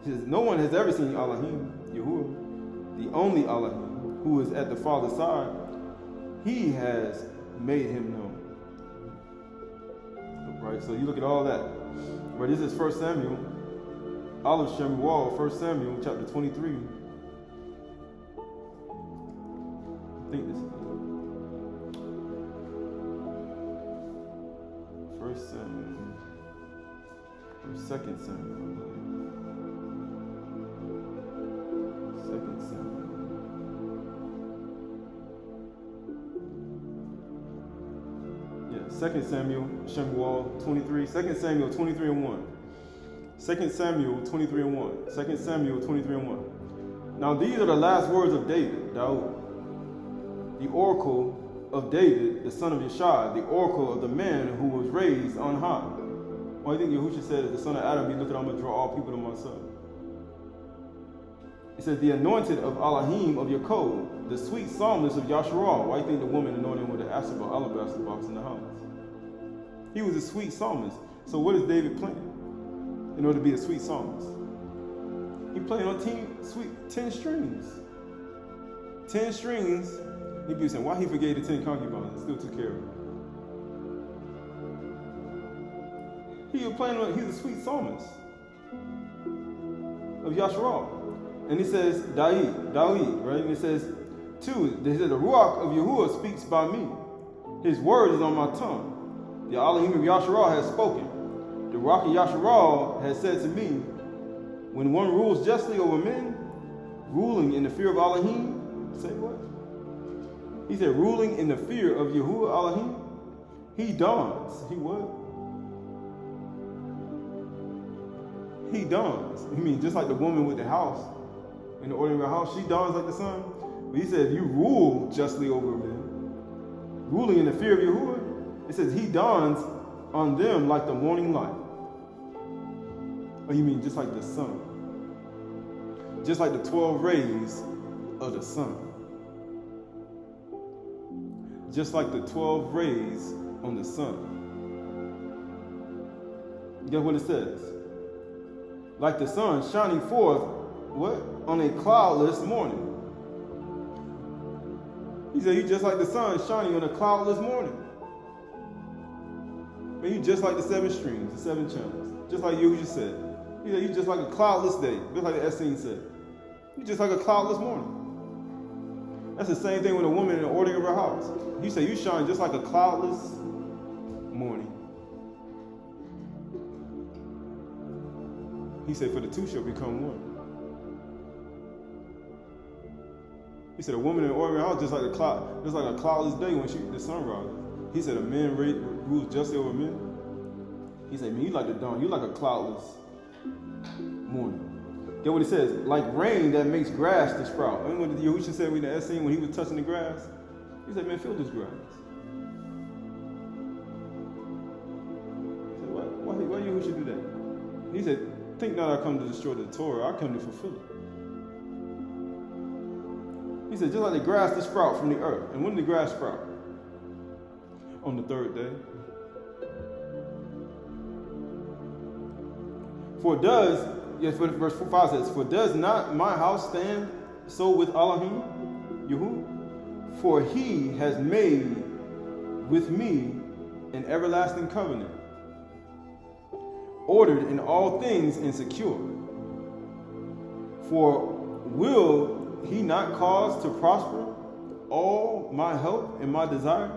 No one has ever seen Elohim, Yahuwah, the only Elohim, who is at the Father's side. He has made him known." Right, so you look at all that. Right, this is 1 Samuel, Olive Shemuel, 1 Samuel chapter 23. I think this is 1 Samuel, or 2 Samuel, I believe. 2 Samuel. Yeah, 2 Samuel, Shemuel 23, 2 Samuel 23 and 1. 2 Samuel 23 and 1. 2 Samuel 23 and 1. Now these are the last words of David, Daud, the oracle of David, the son of Yeshai, the oracle of the man who was raised on high. Well, I think Yahushua said, the son of Adam, he looked at, I'm going to draw all people to myself. It says, the anointed of Elohim of Yaakov, the sweet psalmist of Yasharal. Why do you think the woman anointed him with the alabaster box in the house? He was a sweet psalmist. So what is David playing in order to be a sweet psalmist? He playing on 10 strings. 10 strings. He'd be saying, why he forgave the 10 concubines and still took care of them? He's a sweet psalmist of Yasharal. And he says, Dawid, right? And it says, 2, they said, the Ruach of Yahuwah speaks by me. His word is on my tongue. The Elohim of Yasharal has spoken. The Ruach of Yasharal has said to me, when one rules justly over men, ruling in the fear of Elohim, say what? He said, ruling in the fear of Yahuwah Elohim, he dawns. He what? He dawns. He means just like the woman with the house, in the ordinary house, she dawns like the sun. But he said, if you rule justly over men, ruling in the fear of Yahuwah, it says he dawns on them like the morning light. Or you mean just like the sun? Just like the 12 rays of the sun. Just like the 12 rays on the sun. Guess what it says? Like the sun shining forth, what? On a cloudless morning. He said, you just like the sun shining on a cloudless morning. And you just like the 7 streams, the 7 channels. Just like you just said. He said, you just like a cloudless day. Just like the Essene said. You just like a cloudless morning. That's the same thing with a woman in the ordering of her house. He said, you shine just like a cloudless morning. He said, for the two shall become one. He said, a woman in the ordering of her house just like a cloudless day when the sun rises. He said, a man rules justly over men. He said, man, you like the dawn. You like a cloudless morning. Get what he says? Like rain that makes grass to sprout. Remember what Yahusha said in the Essene when he was touching the grass? He said, man, fill this grass. He said, why Yahusha do that? He said, think not I come to destroy the Torah, I come to fulfill it. He said, just like the grass to sprout from the earth. And when did the grass sprout? On the 3rd day. For does, yes, verse 5 says, for does not my house stand so with Elohim, Yahuwah? For he has made with me an everlasting covenant, ordered in all things and secure. For will he not cause to prosper all my help and my desire?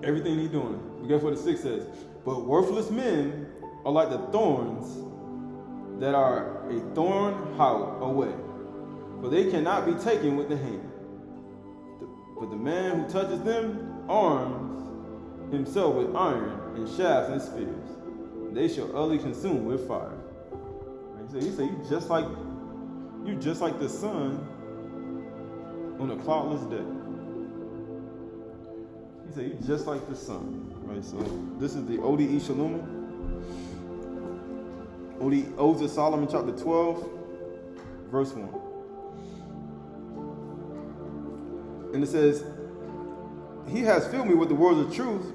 Everything he's doing. But guess what the 6 says? But worthless men are like the thorns that are a thorn away, for they cannot be taken with the hand. But the man who touches them arms himself with iron and shafts and spears. They shall utterly consume with fire. He said, you just like the sun on a cloudless day. He said, you just like the sun. Right, so this is the Ode Shalom. Odes of Solomon, chapter 12, verse 1. And it says, he has filled me with the words of truth,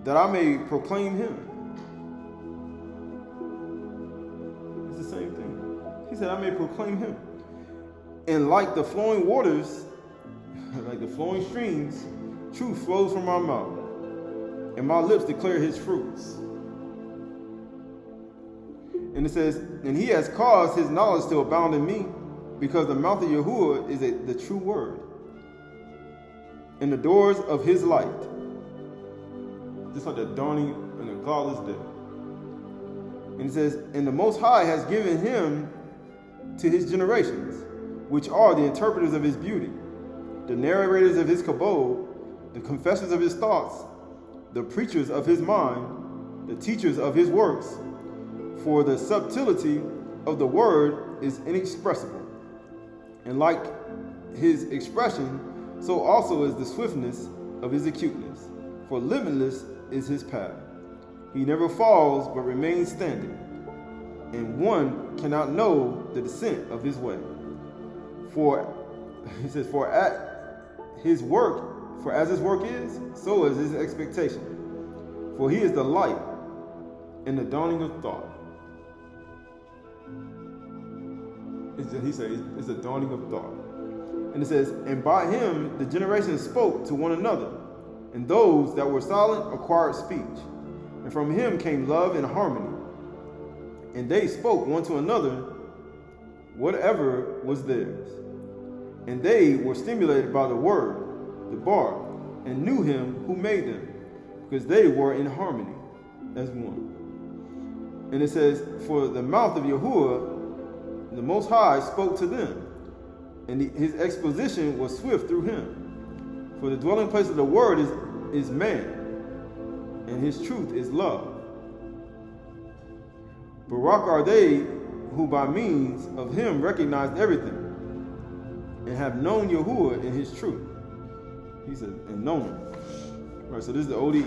that I may proclaim him. It's the same thing. He said, I may proclaim him. And like the flowing waters, like the flowing streams, truth flows from my mouth, and my lips declare his fruits. And it says, and he has caused his knowledge to abound in me, because the mouth of Yahuwah is the true word, and the doors of his light, just like the dawning and the cloudless day. And it says, and the Most High has given him to his generations, which are the interpreters of his beauty, the narrators of his kabod, the confessors of his thoughts, the preachers of his mind, the teachers of his works. For the subtlety of the word is inexpressible, and like his expression, so also is the swiftness of his acuteness. For limitless is his path. He never falls, but remains standing, and one cannot know the descent of his way. For he says, for as his work is, so is his expectation. For he is the light and the dawning of thought. He said, it's the dawning of thought. And it says, and by him the generations spoke to one another, And those that were silent acquired speech. And from him came love and harmony. And they spoke one to another whatever was theirs. And they were stimulated by the word, the bar, and knew him who made them, because they were in harmony as one. And it says, for the mouth of Yahuwah, the Most High, spoke to them, and his exposition was swift through him. For the dwelling place of the word is man, and his truth is love. Barak are they who by means of him recognized everything, and have known Yahuwah in his truth. He said, and known him. All right, so this is the Ode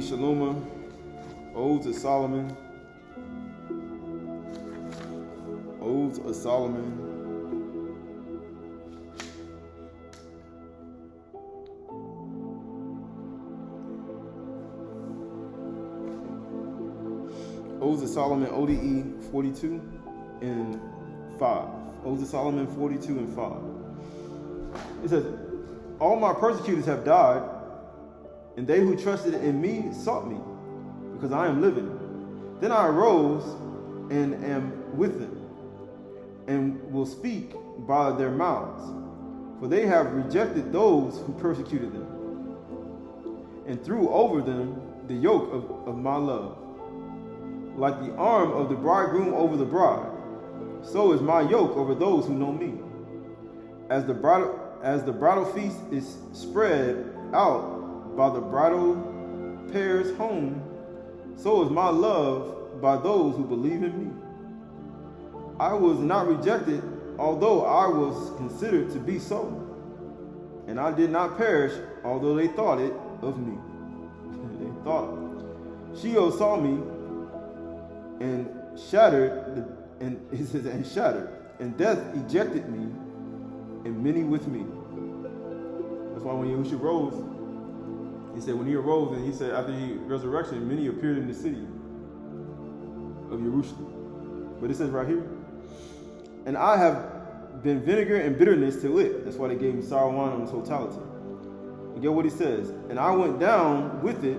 Shaloma, Odes of Solomon, Odes of Solomon. Odes of Solomon, Ode 42 and 5. Odes of Solomon 42 and 5. It says, all my persecutors have died, and they who trusted in me sought me, because I am living. Then I arose and am with them, and will speak by their mouths, for they have rejected those who persecuted them, and threw over them the yoke of my love. Like the arm of the bridegroom over the bride, so is my yoke over those who know me. As the bridal feast is spread out by the bridal pair's home, so is my love by those who believe in me. I was not rejected, although I was considered to be so, and I did not perish, although they thought it of me. They thought. Sheol saw me and shattered, and shattered, and death ejected me, and many with me. That's why when Yahushua rose, he said when he arose, and he said after the resurrection, many appeared in the city of Jerusalem. But it says right here, and I have been vinegar and bitterness to it. That's why they gave him sour wine in totality. And get what he says, and I went down with it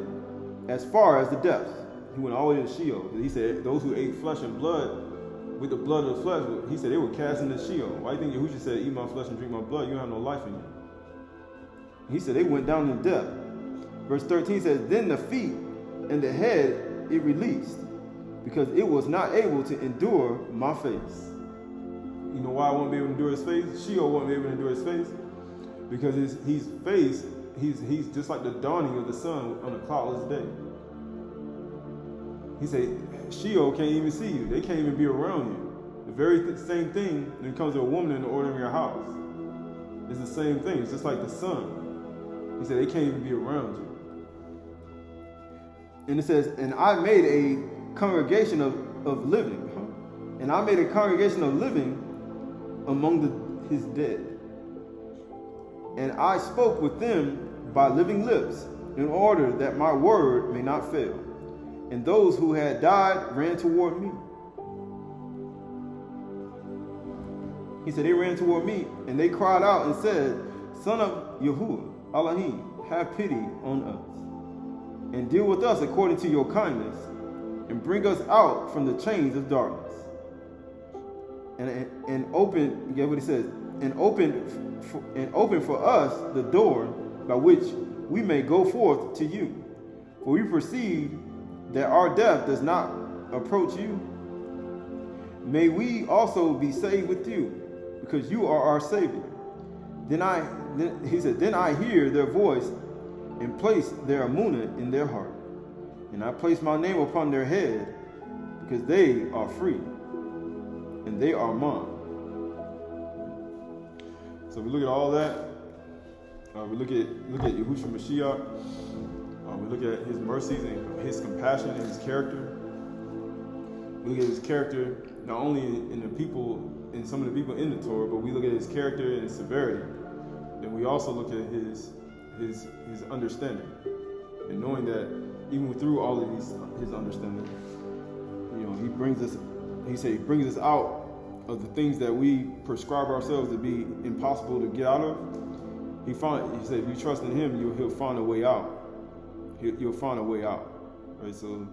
as far as the depths. He went all the way to Sheol. He said those who ate flesh and blood with the blood of the flesh, he said they were cast into Sheol. Why do you think Yahushua said, eat my flesh and drink my blood? You don't have no life in you. He said they went down to death. Verse 13 says, then the feet and the head it released, because it was not able to endure my face. You know why I won't be able to endure his face? Sheol won't be able to endure his face. Because his face, he's just like the dawning of the sun on a cloudless day. He said, Sheol can't even see you. They can't even be around you. The very same thing when it comes to a woman in the order of your house. It's the same thing. It's just like the sun. He said they can't even be around you. And it says, and I made a congregation of living. And I made a congregation of living among his dead. And I spoke with them by living lips, in order that my word may not fail. And those who had died ran toward me. He said they ran toward me, and they cried out and said, Son of Yahuwah, Elohim, have pity on us, and deal with us according to your kindness, and bring us out from the chains of darkness. And open, get what he says, and open for us the door by which we may go forth to you. For we perceive that our death does not approach you. May we also be saved with you, because you are our Savior. He said, then I hear their voice and place their amunah in their heart. And I place my name upon their head, because they are free, and they are mine. So we look at all that. We look at Yahushua Mashiach. We look at his mercies and his compassion and his character. We look at his character not only in the people, in some of the people in the Torah, but we look at his character and his severity. Then we also look at his understanding, and knowing that even through all of his understanding, he brings us. He said he brings us out of the things that we prescribe ourselves to be impossible to get out of, He said, if you trust in him, he'll find a way out. You'll find a way out. Right? So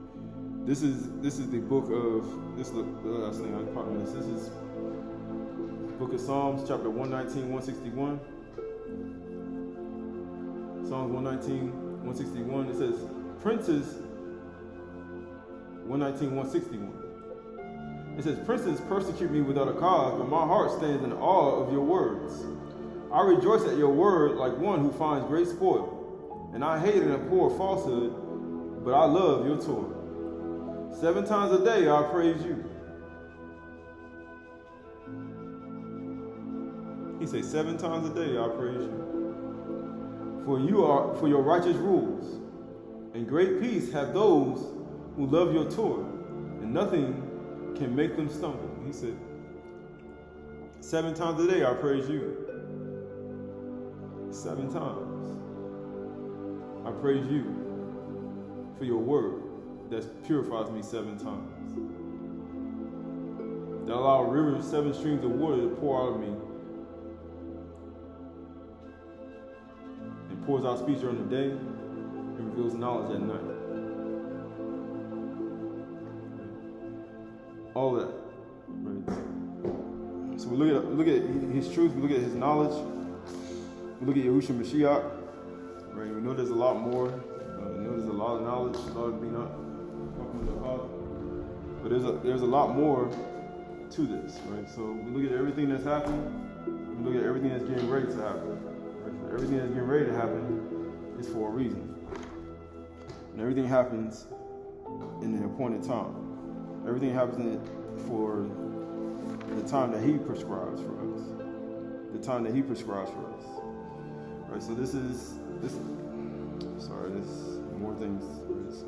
this is the book of, this is the last thing I promise. This is book of Psalms, chapter 119, 161. Psalms 119, 161. It says, princes, 119, 161. It says, princes persecute me without a cause, but my heart stands in awe of your words. I rejoice at your word like one who finds great spoil. And I hate and abhor falsehood, but I love your Torah. 7 times a day I praise you. He says, 7 times a day I praise you. For your righteous rules, and great peace have those who love your Torah, and nothing can make them stumble. He said, 7 times a day I praise you. 7 times. I praise you for your word that purifies me 7 times. That allow rivers, 7 streams of water to pour out of me. And pours out speech during the day and reveals knowledge at night. All that. Right? So we look at his truth, we look at his knowledge, we look at Yahushua Mashiach. Right? We know there's a lot more. We know there's a lot of knowledge, a lot of being up, but there's a lot more to this, right? So we look at everything that's happening. We look at everything that's getting ready to happen. Right? So everything that's getting ready to happen is for a reason, and everything happens in an appointed time. Everything happens for the time that He prescribes for us. The time that He prescribes for us. Right? So this there's more things. Right? So,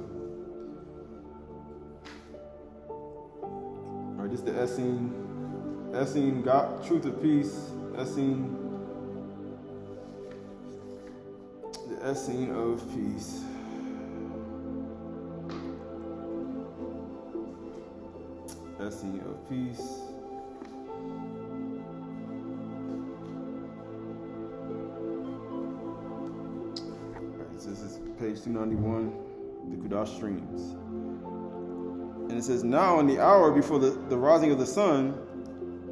all right, this is the Essene, God, truth of peace, Essene, the Essene of peace. Essene of peace. This is page 291, the Kudash streams. And it says, now in the hour before the rising of the sun,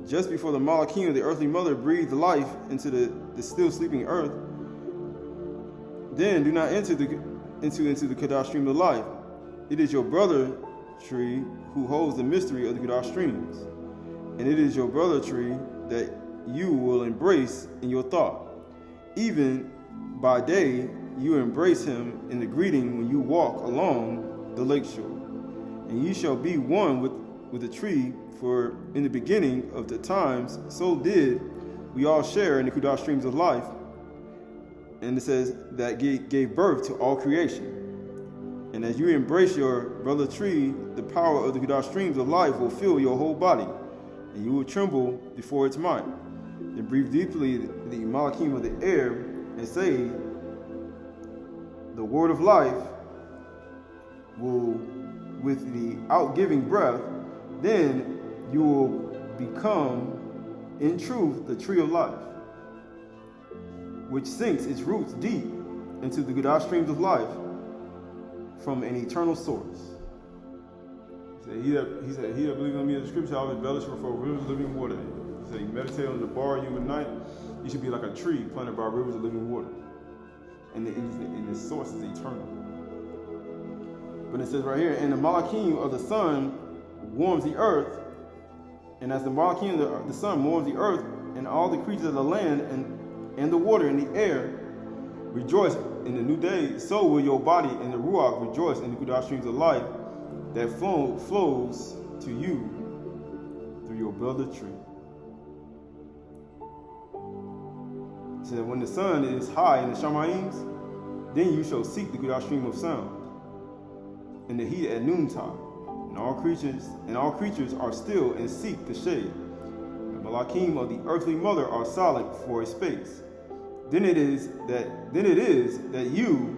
just before the Malachim of the earthly mother breathed life into the still sleeping earth, then do not enter into the Kudash stream of life. It is your brother tree who holds the mystery of the Kudash streams. And it is your brother tree that you will embrace in your thought. Even by day, you embrace him in the greeting when you walk along the lakeshore. And you shall be one with the tree, for in the beginning of the times, so did we all share in the Kudash streams of life. And it says that gave birth to all creation. And as you embrace your brother tree, the power of the Kudash streams of life will fill your whole body, and you will tremble before its might. And breathe deeply the Malachim of the air, and say, the word of life will, with the outgiving breath, then you will become, in truth, the tree of life, which sinks its roots deep into the Kudash streams of life from an eternal source. He said, he that believes on me, as the scripture, I will embellish for rivers of living water. He said, you meditate on the bar you at night, you should be like a tree planted by rivers of living water. And the source is eternal. But it says right here, and the Malachim of the sun warms the earth, and as the Malachim of the sun warms the earth, and all the creatures of the land and the water and the air rejoice in the new day, so will your body and the Ruach rejoice in the Kudash streams of life that flows to you through your brother tree. So that when the sun is high in the Shamayims, then you shall seek the Kudash stream of sound in the heat at noontime, and all creatures are still and seek the shade. The Malachim of the earthly mother are silent for a space. Then it is that you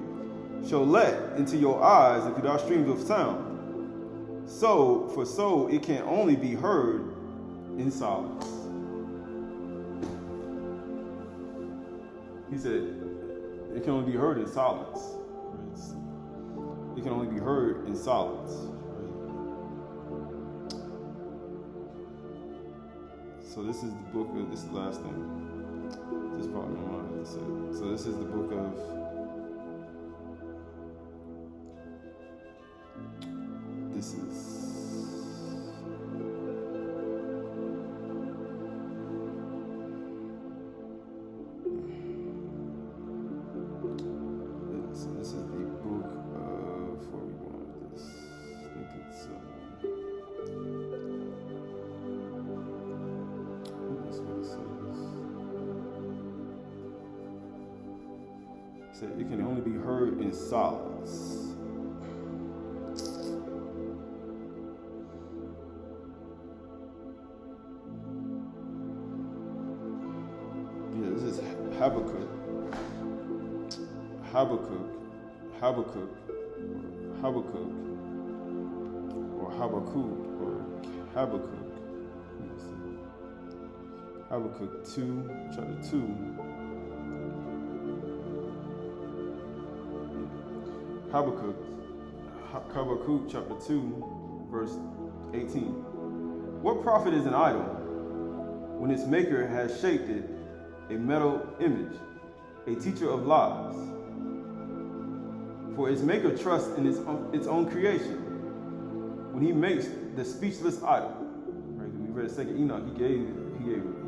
shall let into your eyes the Kudash streams of sound. So it can only be heard in silence. He said it can only be heard in silence. Right? It can only be heard in silence. Right? So this is the book of, this is the last thing. This is probably my mind to say. So this is the book of it can only be heard in silence. Yeah, this is Habakkuk, or Habakkuk. Habakkuk 2, chapter 2. Habakkuk chapter 2, verse 18. What profit is an idol when its maker has shaped it a metal image, a teacher of lies? For its maker trusts in its own creation when he makes the speechless idol. Right? We read 2 Enoch. He gave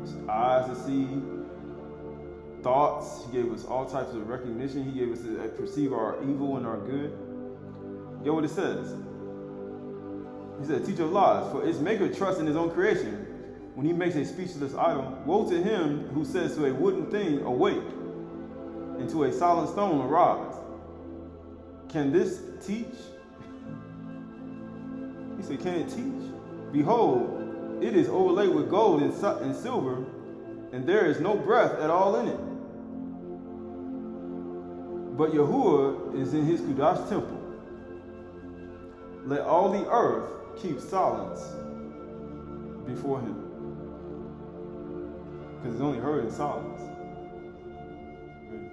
us eyes to see, thoughts. He gave us all types of recognition. He gave us to perceive our evil and our good. Get what it says. He said, teacher of lies, for its maker trusts in his own creation when he makes a speechless idol. Woe to him who says to a wooden thing, awake, and to a solid stone, arise. Can this teach? He said, can it teach? Behold, it is overlaid with gold and silver, and there is no breath at all in it. But Yahuwah is in his Kudash temple. Let all the earth keep silence before him. Because it's only heard in silence. Okay.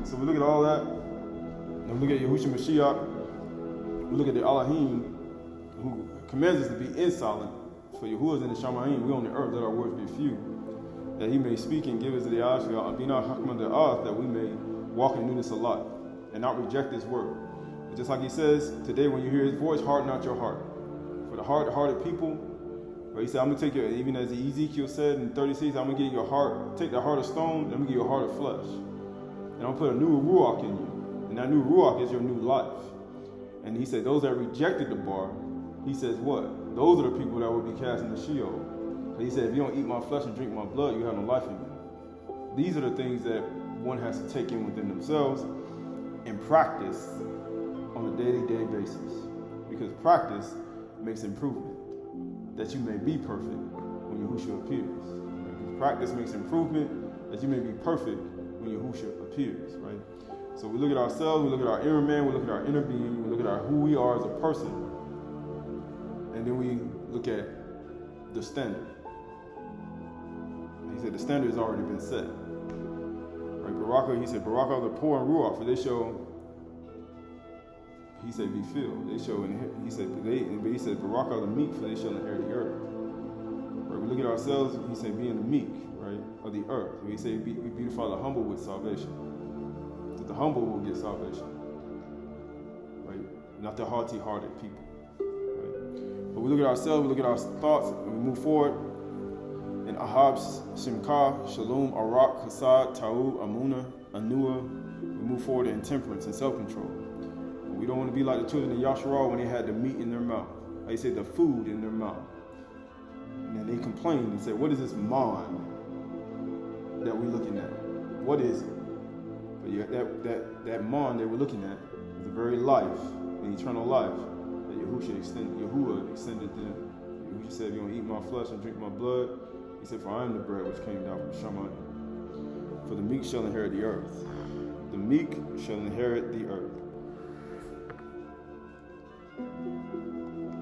So we look at all that. And we look at Yahushua Mashiach. We look at the Elohim who commands us to be in silence. For Yahuwah is in the Shamayim. We on the earth, let our words be few. That he may speak and give us the Aydah, that we may walk in newness of life and not reject his word. But just like he says, today when you hear his voice, harden not your heart. For the hard-hearted people, but he said, I'm going to take your, even as Ezekiel said in 36, I'm going to give your heart, take the heart of stone, and I'm going to give you a heart of flesh. And I'm going to put a new Ruach in you. And that new Ruach is your new life. And he said, those that rejected the bar, he says what? Those are the people that will be cast into Sheol. So he said, if you don't eat my flesh and drink my blood, you have no life in you. These are the things that one has to take in within themselves and practice on a day-to-day basis. Because practice makes improvement, that you may be perfect when Yahushua appears. Right? Because practice makes improvement, that you may be perfect when Yahushua appears. Right? So we look at ourselves, we look at our inner man, we look at our inner being, we look at who we are as a person, and then we look at the standard. He said the standard has already been set. Right? Baraka, he said, Baraka the poor and Ruach, for they shall, he said, be filled. They shall inherit, he said, Baraka the meek, for they shall inherit the earth. Right? We look at ourselves, he said, being the meek, right, of the earth. We say, we beautify the humble with salvation. That the humble will get salvation. Right? Not the haughty-hearted people. Right? But we look at ourselves, we look at our thoughts, and we move forward. In Ahab, Shimka, Shalom, Arak, Chesed, Ta'u, Amuna, Anua, we move forward in temperance and self-control. We don't want to be like the children of Yasharal when they had the meat in their mouth. They said the food in their mouth. And then they complained and said, what is this man that we're looking at? What is it? But yeah, that man they were looking at is the very life, the eternal life that Yahuwah extended to them. Yahuwah said, if you don't eat my flesh and drink my blood, he said, for I am the bread which came down from Shamayim. For the meek shall inherit the earth. The meek shall inherit the earth.